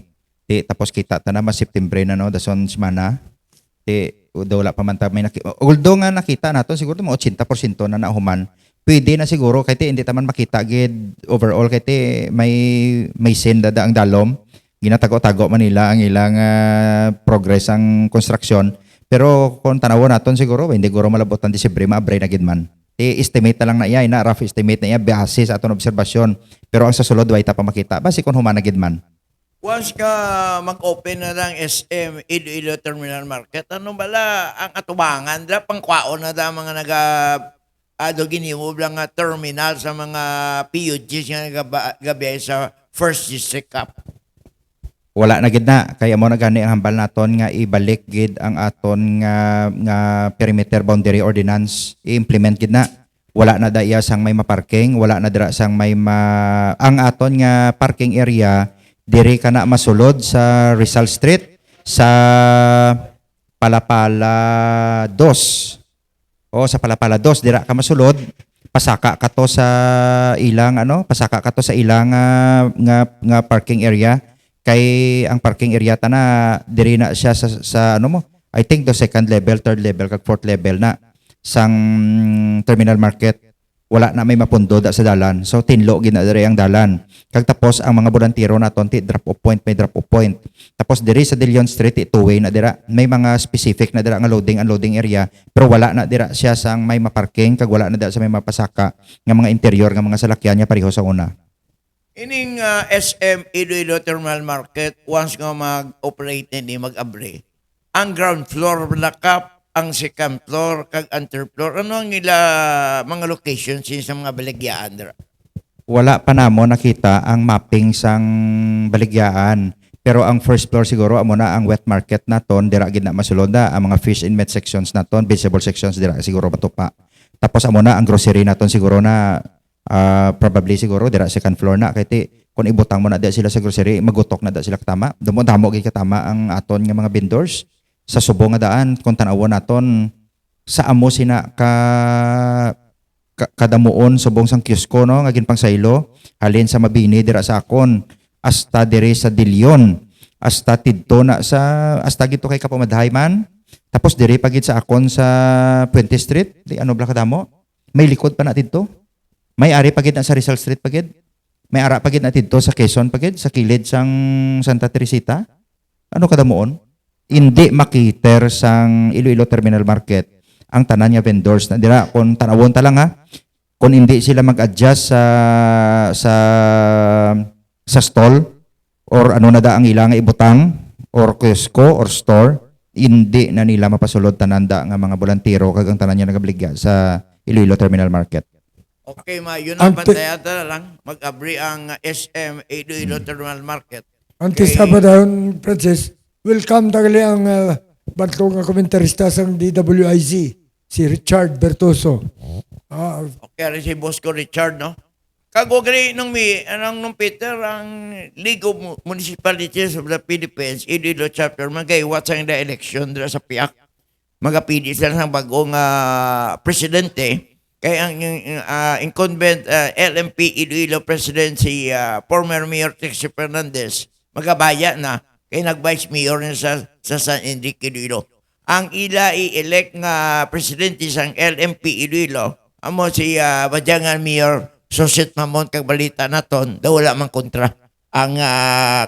Tapos kita ta na September na no dason semana. Daw wala pa man ta may although nga nakita nato siguro mo 80% na nahuman. Pwede na siguro kay hindi ta man makita gid overall kay may send ang dalom. Ginatago-tago man nila ang ilang progress ang construction. Pero kung tanawon naton siguro hindi guro malabot ang Disyembre maabray na gid man. Estimate na lang na iya, rough estimate na iya base sa aton obserbasyon. Pero ang sa sulod way ta pa makita base kung humana gid man. Once ka mag-open na ng SM Iloilo Terminal Market, ano bala ang atubangan dra pangkwaon na da mga ginihub lang nga terminal sa mga PUGs nga gabi sa First District Cup? Wala na gid na kaya mo na gani ang hambal naton nga ibalik gid ang aton nga perimeter boundary ordinance i-implement gid na. Wala na da iya sang may maparking, wala na dira sang may ang aton nga parking area diri kana masulod sa Rizal Street sa Palapala 2. Sa Palapala 2 dira ka masulod pasaka ka to sa ilang nga parking area. Kay ang parking area ta na diri na siya sa I think the second level, third level kag fourth level na sang terminal market wala na may mapundo da sa dalan. So tinlo gid na diri ang dalan. Kag tapos ang mga bolantiro naton drop off point may drop off point. Tapos diri sa De Leon Street two-way na dira. May mga specific na dira nga loading unloading area pero wala na dira siya sang may maparking kag wala na dira sa may mapasaka nga mga interior nga mga salakyan niya pareho sa una. Ining SM Iloilo Terminal Market, once nga mag-operate ni mag-abre, ang ground floor lakap, ang second floor, kag ang third floor, ano ang ila mga locations sa mga baligyaan dira? Wala pa namo nakita ang mapping sang baligyaan. Pero ang first floor siguro amo na ang wet market naton, dira gid na masulod na ang mga fish and meat sections naton, vegetable sections dira siguro matupa. Tapos amo na ang grocery naton siguro na probably siguro dira second floor na kay kung ibutang mo na di sila sa grocery magutok na da sila katama damo gid katama ang aton nga mga vendors sa subong nga daan kung tan-awon naton sa amo sina kadamuon subong sang kiosco no nga ginpang saylo halin sa Mabini dira sa akon hasta diri sa De Leon hasta tidto na sa hasta gito kay Kapamadhay man. Tapos diri pagid sa akon sa Puente Street, di ano bla kadamo. May likod pa na tidto. May ari pagid na sa Rizal Street pagid. May ara pagid na tidto sa Quezon pagid sa kilid sang Santa Teresita. Ano kadamoon? Hindi makiter sang Iloilo Terminal Market ang tanan nga vendors na dira kung tanawon ta lang ha. Kung hindi sila mag-adjust sa stall or ano na da ang ilang ibutang or kiosco or store, hindi na nila mapasulod tananda nga mga bolantiro kag ang tanan niya nagabligya sa Iloilo Terminal Market. Okay, yun ang Ante- pantayata na lang. Mag-abri ang SM Iloilo Terminal Market. Antes Okay. pa dayon, Francis, welcome tagali ang bantog nga komentarista sang DWIZ, si Richard Bertoso. Okay, rin si Bosco Richard, no? Kagugri nung Peter, ang League of Municipalities of the Philippines, Iloilo Chapter, magaiwat sa the election dira sa PIAC. Magapili sila ng bagong presidente. Kaya ang incumbent LMP Iloilo President, si former Mayor Trixie Fernandez, magabaya na. Kaya nag-vice mayor na sa San Enrique Iloilo. Ang ila i-elect nga presidente sang LMP Iloilo, amo si Badyangan Mayor Sosit Mamon, kag balita naton daw wala man kontra ang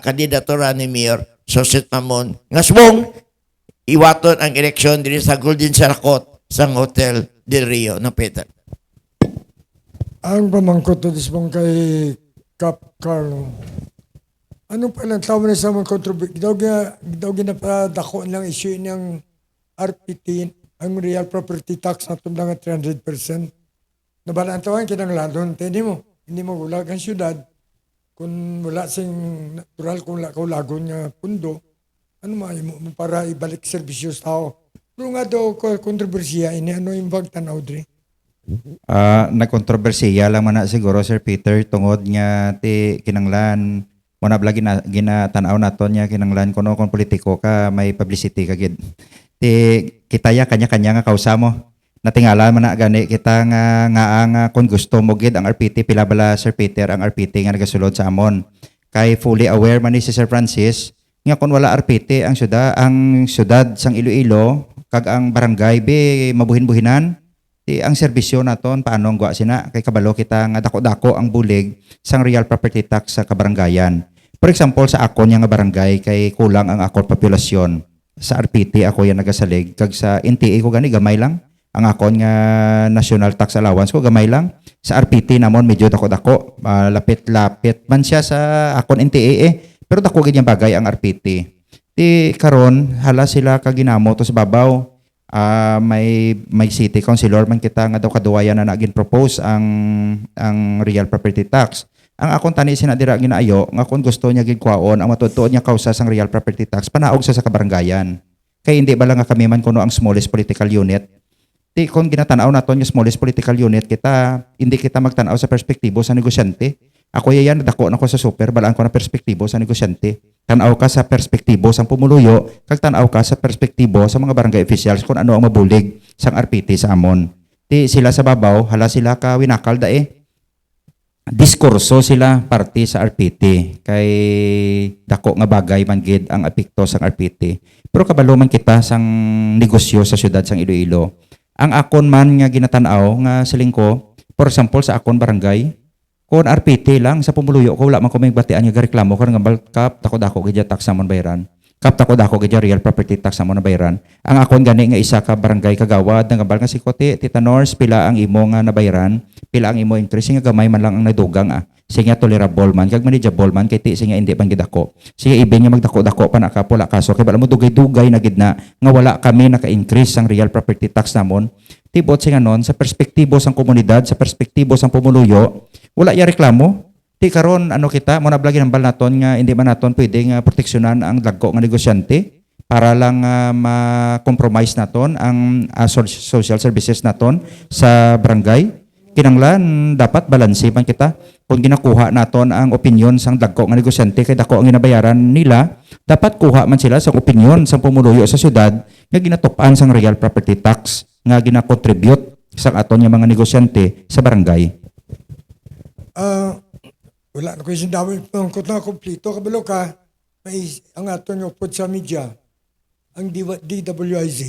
kandidatura ni Mayor Sosit Mamon nga subong iwaton ang eleksyon diri sa Golden Sarakot sang Hotel Del Rio na Peter. Ang pamangkot to disbong kay Cap Carlo. Anong palang tao na sa mga contribute? Daw ginapadako lang issue ng RPT, ang real property tax na tumlang at 300%. Nabalaan tawang kinangladon, hindi mo wala kang syudad, kung wala sing natural, kung wala kaulagon nga pundo, ano mo para ibalik serbisyo sa tao. Pero nga daw kontrobersiya, ini ano yung tanaw dre? Nagkontrobersiya lang man na siguro Sir Peter tungod nga ti kinanglan mo na blagi na ginatanaw naton nya kinanglan kuno kung politiko ka may publicity kagid. Ti kitaya kanya-kanya nga kausa mo. Natingala man na gani kita nga kung gusto mo gid ang RPT pila bala Sir Peter ang RPT nga nagasulod sa amon. Kay fully aware man ni si Sir Francis nga kung wala RPT ang syudad sang Iloilo kag ang barangay be mabuhin-buhinan. Ang serbisyo naton paano ang sina kay kabalo kita nga dako-dako ang bulig sang real property tax sa kabarangayan. For example sa ako nga barangay kay kulang ang akon populasyon. Sa RPT ako yan nagasalig kag sa NTA ko gani gamay lang. Ang akon nga national tax allowance ko gamay lang. Sa RPT namon medyo dako-dako, lapit-lapit man siya sa akon NTA pero dako gid yang bagay ang RPT. Di karon hala sila kaginamo to sa babaw. May city councilor man kita nga daw kaduwayan na naging propose ang real property tax. Ang akong tani sinadira ginaayo nga kung gusto niya gigkwaon ang matutuon niya kausa sang real property tax panaog sa kabarangayan. Kay hindi bala nga kami man kuno ang smallest political unit. Di kung ginatanaw naton nga smallest political unit kita hindi kita magtanaw sa perspektibo sa negosyante. Ako yayan dako na ko sa super balaan ko na perspektibo sa negosyante. Tanaw ka sa perspektibo sang pumuluyo, kag tanaw ka sa perspektibo sa mga barangay officials kung ano ang mabulig sang RPT sa amon. Di sila sa babaw, hala sila ka winakal dae. Diskurso sila party sa RPT kay dako nga bagay man gid ang apekto sang RPT. Pero kabalo man kita sang negosyo sa syudad sang Iloilo. Ang akon man nga ginatanaw nga silingko, for example sa akon barangay, kung RPT lang sa pumuluyo ko wala man ko may batian nga reklamo kan nga kap dako-dako gid tax namon bayaran. Kap dako-dako gid real property tax namon na bayaran. Ang akon gani nga isa ka barangay kagawad nga bal nga si Kote, Tita Nors, pila ang imo nga nabayaran, pila ang imo increase nga gamay man lang ang nadugang Sige tolerable man kag manageable man kay ti sige hindi man gid ako. Sige ibig nga magdako-dako pa na ka pula kaso kay bala mo dugay-dugay na gid na nga wala kami naka-increase sang real property tax namon. Tibot singa non sa perspektibo sang komunidad, sa perspektibo sang pumuluyo, wala ya reklamo. Ti karon ano kita mo nablagi ng bal naton nga hindi man naton pwede nga proteksyonan ang dagko nga negosyante para lang ma-compromise naton ang social services naton sa barangay. Kinanglan dapat balanse man kita kung ginakuha naton ang opinyon sang dagko nga negosyante kay dako ang ginabayaran nila, dapat kuha man sila sa opinyon sang pumuluyo sa syudad nga ginatupan sang real property tax nga gina-contribute sa aton nga mga negosyante sa barangay. Wala na ko yung dami pangkot na kumplito kabalo ka ang ato nyo po sa media, ang DWIZ,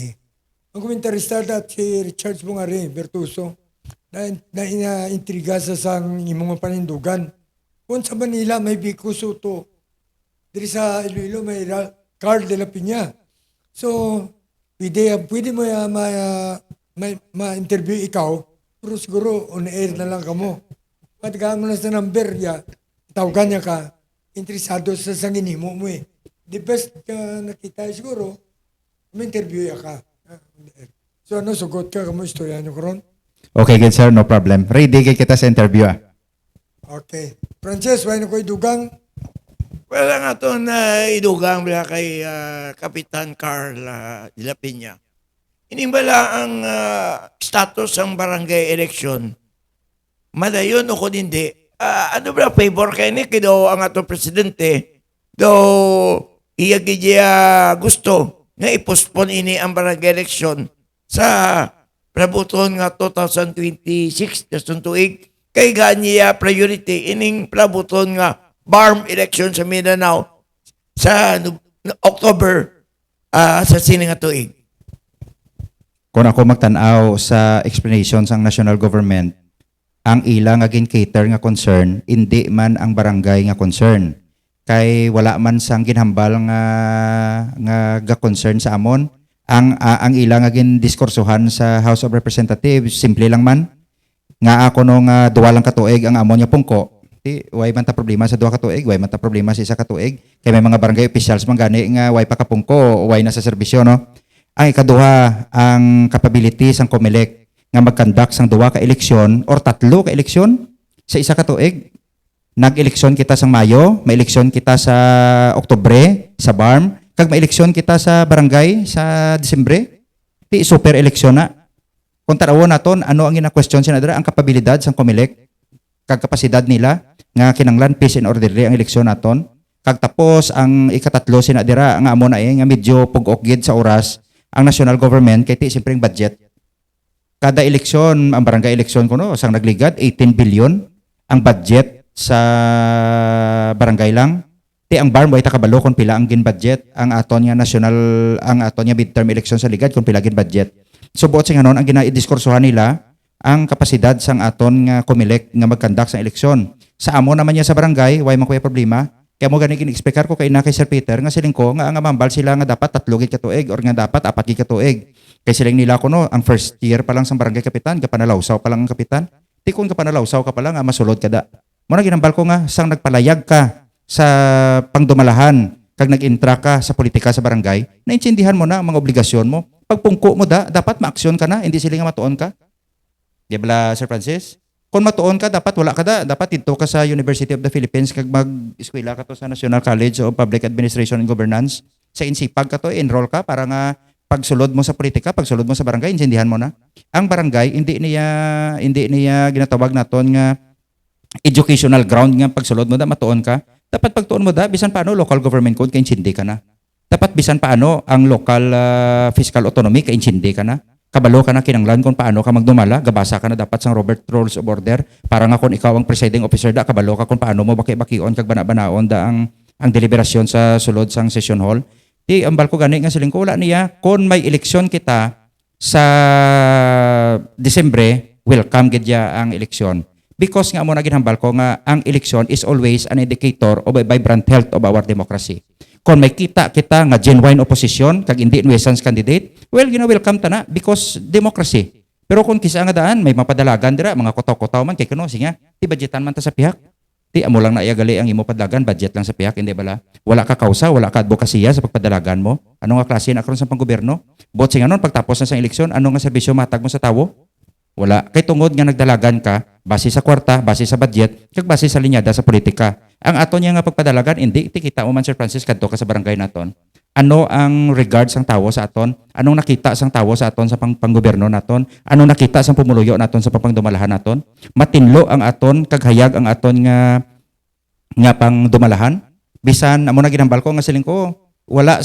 ang komentarista at si Richard Bungare, Bertuso, na intriga sa sang imong panindugan. Kung sa Manila may Vico Soto, diri sa Iloilo may Carl de la Piña. So, pwede mo ma-interview ikaw, pero siguro on air na lang kamo. Patagaan mo na sa number, tawagan niya ka, interesado sa sanginimo mo eh. The best nakita siguro, ma-interview ka. So ano, sugot ka kamo, istorya nyo karon? Okay, good sir, no problem. Ready kay kita sa interview. Okay. Frances, why na ko idugang? Wala nga ito na idugang bila kay Kapitan Carl de la Peña. Inimbala ang status ng barangay election. Madayon o kung hindi. Ano ba favor kay ni kido ang ato presidente do iya gusto nga ipospon ini ang barangay election sa prabuton nga 2026 daston tuig kay ganiya priority ining prabuton nga BARM election sa Mindanao sa October sa sini nga tuig. Kung ako magtanaw sa explanation sang national government, ang ilang agin cater nga concern, hindi man ang barangay nga concern. Kay wala man sang ginhambal nga concern sa amon. Ang ilang agin diskursuhan sa House of Representatives, simple lang man. Nga ako no nga duwa lang katuig ang amon niya pungko. Way man ta problema sa duwa katuig, way man ta problema sa isa katuig. Kay may mga barangay officials man gani nga way pa kapungko, way na sa serbisyo no. Ang ikaduha, ang capability sang COMELEC nga mag-conduct sang duwa ka eleksyon or tatlo ka eleksyon sa isa ka tuig. Nag-eleksyon kita sang Mayo, may eleksyon kita sa Oktubre sa BARM, kag may eleksyon kita sa barangay sa Disyembre. Di super eleksyon na. Kung tarawon naton ano ang ina-question sinadra ang kapabilidad sang COMELEC kag kapasidad nila nga kinanglan peace and orderly ang eleksyon naton. Kag tapos ang ikatatlo sinadira nga amo na nga medyo pug-ok gid sa oras ang national government kay ti simpleng budget. Kada eleksyon, ang barangay eleksyon ko no, sang nagligad 18 billion ang budget sa barangay lang. Ti ang BARM way ta kabalo kung pila ang gin budget ang aton nga national ang aton nga midterm election sa ligad kung pila gin budget. So buot sing hanon ang ginaidiskursuhan nila ang kapasidad sang aton nga COMELEC nga mag-conduct sa eleksyon. Sa amo naman niya sa barangay, way man kuya problema. Kaya mo gani gin-expect ko kay na kay Sir Peter nga siling ko nga ang mambal sila nga dapat 3 gid ka tuig or nga dapat 4 gid ka tuig. Kay siling nila ko no, ang first year pa lang sang barangay kapitan, kapanalawsaw pa lang ang kapitan. Ti kun kapanalawsaw ka pa lang masulod ka da. Mo na ginambal ko nga sang nagpalayag ka sa pangdumalahan kag nag-intra ka sa politika sa barangay, naintindihan mo na ang mga obligasyon mo. Pag pungko mo dapat maaksyon ka na, hindi sila nga matuon ka. Di ba, Sir Francis? Kung matuon ka, dapat wala ka dapat dito ka sa University of the Philippines kag mag-eskwela ka to sa National College of Public Administration and Governance. Sa INSIPAG ka to, enroll ka para nga pagsulod mo sa politika, pagsulod mo sa barangay, intindihan mo na. Ang barangay, hindi niya ginatawag naton nga educational ground nga pagsulod mo matuon ka. Dapat pagtuon mo bisan paano local government code kay insindi ka na. Dapat bisan paano ang local fiscal autonomy kay insindi ka na. Kabalo ka na kinanglan kung paano ka magdumala, gabasa ka na dapat sang Robert Rules of Order para nga kung ikaw ang presiding officer kabalo ka kung paano mo baki-bakion kag bana-banaon ang deliberasyon sa sulod sang session hall. Di ambal ko gani nga siling ko wala niya kung may eleksyon kita sa Disyembre, welcome gid ya ang eleksyon. Because nga mo na ginhambal ko nga ang eleksyon is always an indicator of a vibrant health of our democracy. Kung may kita nga genuine opposition kag hindi nuisance candidate, well, welcome ta na because democracy. Pero kung kisa nga daan may mapadalagan dira mga kotaw-kotaw man kay kuno singa, ti budgetan man ta sa pihak. Ti amo lang na iagali ang imo padalagan, budget lang sa pihak, hindi bala. Wala ka kausa, wala ka advokasya sa pagpadalagan mo. Ano nga klase na karon sa panggobyerno? Bot singa non pagtapos na sa eleksyon, ano nga serbisyo matag mo sa tawo? Wala. Kay tungod nga nagdalagan ka, base sa kwarta, base sa budget, kag base sa linyada sa politika. Ang ato niya nga pagpadalagan, hindi kita mo man Sir Francis kadto ka sa barangay naton. Ano ang regard sang tawo sa aton? Anong nakita sang tawo sa aton sa panggobyerno naton? Anong nakita sang pumuluyo naton sa pangdumalahan naton? Matinlo ang aton kag hayag ang aton nga pangdumalahan. Bisan amo na ginambal ko nga siling ko, wala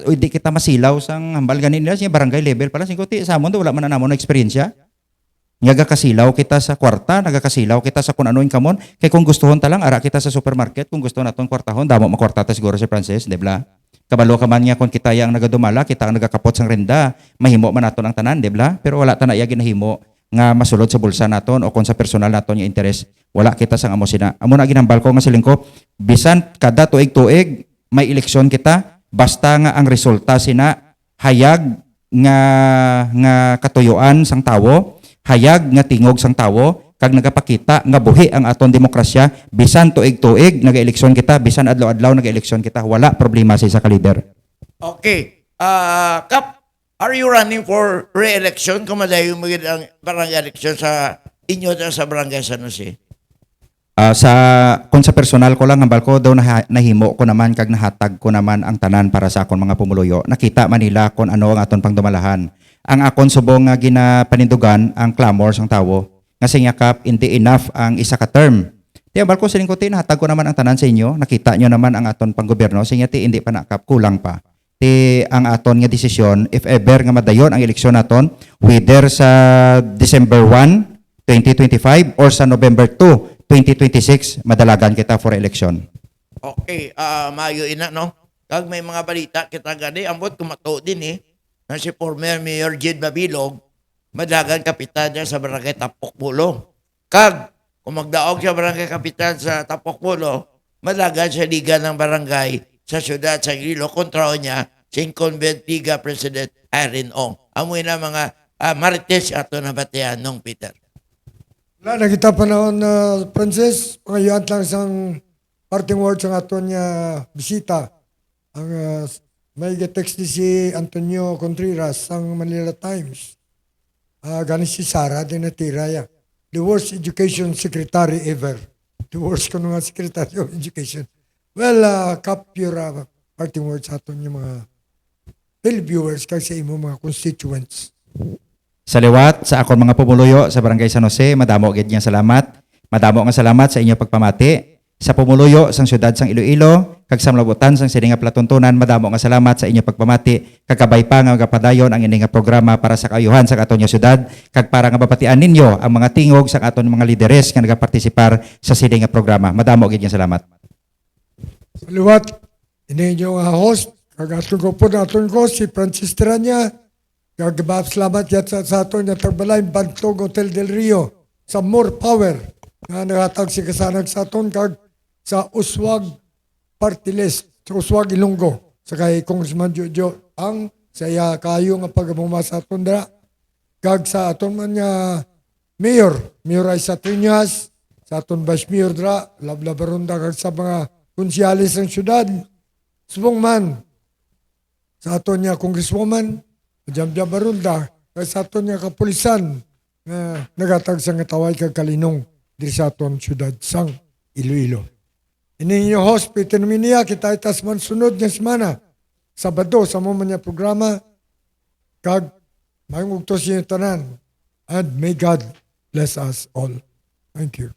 hindi kita masilaw sang hambal ganin nila siya barangay level pala sing ko ti sa amon wala man na namon na eksperyensya. Nagakasilaw kita sa kwarta, nagakasilaw kita sa kung ano yung kamon. Kaya kung gustuhon talang, ara kita sa supermarket, kung gusto naton kwartahon, damo makwarta ta siguro si Francis, di ba? Kabalo ka man nga kung kita yang nagadumala, kita ang nagakapot sang renda, mahimo man naton ang tanan, di ba? Pero wala ta na iya ginahimo nga masulod sa bulsa naton o kung sa personal naton yung interes, wala kita sang amo sina. Amo na ginambal ko nga siling ko, bisan kada tuig-tuig may eleksyon kita, basta nga ang resulta sina hayag nga katuyuan sang tawo, hayag nga tingog sang tawo, kag nagapakita nga buhi ang aton demokrasya, bisan tuig-tuig nagaeleksyon kita, bisan adlaw-adlaw nagaeleksyon kita, wala problema sa isa ka leader. Okay. Kap, are you running for re-election? Kumadayo mo ang barangay election sa inyo dyan sa barangay San Jose? Kung sa personal ko lang, hambal ko daw nahimo ko naman kag nahatag ko naman ang tanan para sa akon mga pumuluyo. Nakita man nila kung ano ang aton pangdumalahan. Ang akon subong nga ginapanindugan ang clamor sang tawo. Nga singakap, hindi enough ang isa ka term. Ti hambal ko siling ko nahatag ko naman ang tanan sa inyo. Nakita nyo naman ang aton panggobyerno. Singati hindi pa nakap, kulang pa. Ti ang aton nga desisyon, if ever nga madayon ang eleksyon naton, whether sa December 1, 2025 or sa November 2, 2026, madalagan kita for election. Okay. Mayo ina, no? Kag may mga balita kita gani, ambot kumato din na si former Mayor Jed Babilog, madagan kapitan niya sa barangay Tapokpulo. Kag, kung magdaog siya barangay kapitan sa Tapokpulo, madagan siya liga ng barangay sa syudad sa Iloilo kontra niya si incumbent Liga President Irene Ong. Amoy na mga marites ato na batian nung Peter. Wala, nakita pa naon na Francis, pangayuan lang sang parting words ang aton niya bisita. Ang may text ni si Antonio Contreras sang Manila Times. Galing si Sara, din natira ya. The worst education secretary ever. The worst ko nga secretary of education. Well, Kap, your parting words aton yung mga televiewers kag sa imo mga constituents. Sa liwat, sa akon mga pumuluyo sa Barangay San Jose, madamo gid nga salamat. Madamo nga salamat sa inyo pagpamati. Sa pumuluyo sang syudad sang Iloilo, kag sa mlabutan sang sining nga platuntunan, madamo nga salamat sa inyo pagpamati. Kagabay pa nga gapadayon ang ining nga programa para sa kaayuhan sa aton nga syudad, kag para nga mabatian ninyo ang mga tingog sa aton mga lideres nga nagapartisipar sa sining nga programa. Madamo gid nga salamat. Sa liwat, ini yung host, kag aton ko po aton ko si Francis Tiranya, kag salamat yat sa aton nga tagbalay Bantog Hotel del Rio sa More Power nga naghatag si kasanag sa aton kag sa Uswag Party List, sa Uswag Ilonggo, sa kay Congressman Jojo ang saya kayo nga pagmuma sa aton dra, kag sa aton man nga Mayor Isa Triñas, sa aton Vice Mayor dra, Lablabarunda, kag sa mga konsyalis ng syudad, subong man, sa aton nga Congresswoman, Jambia Barunda, kag sa aton nga kapulisan, nga nagatag sa nga taway kag kalinong diri sa aton syudad sang Iloilo. Ini yung host, Peter Minia, kita itas man sunod nga semana, Sabado, sa mo man niya programa, kag mayong ugtos yung tanan, and may God bless us all. Thank you.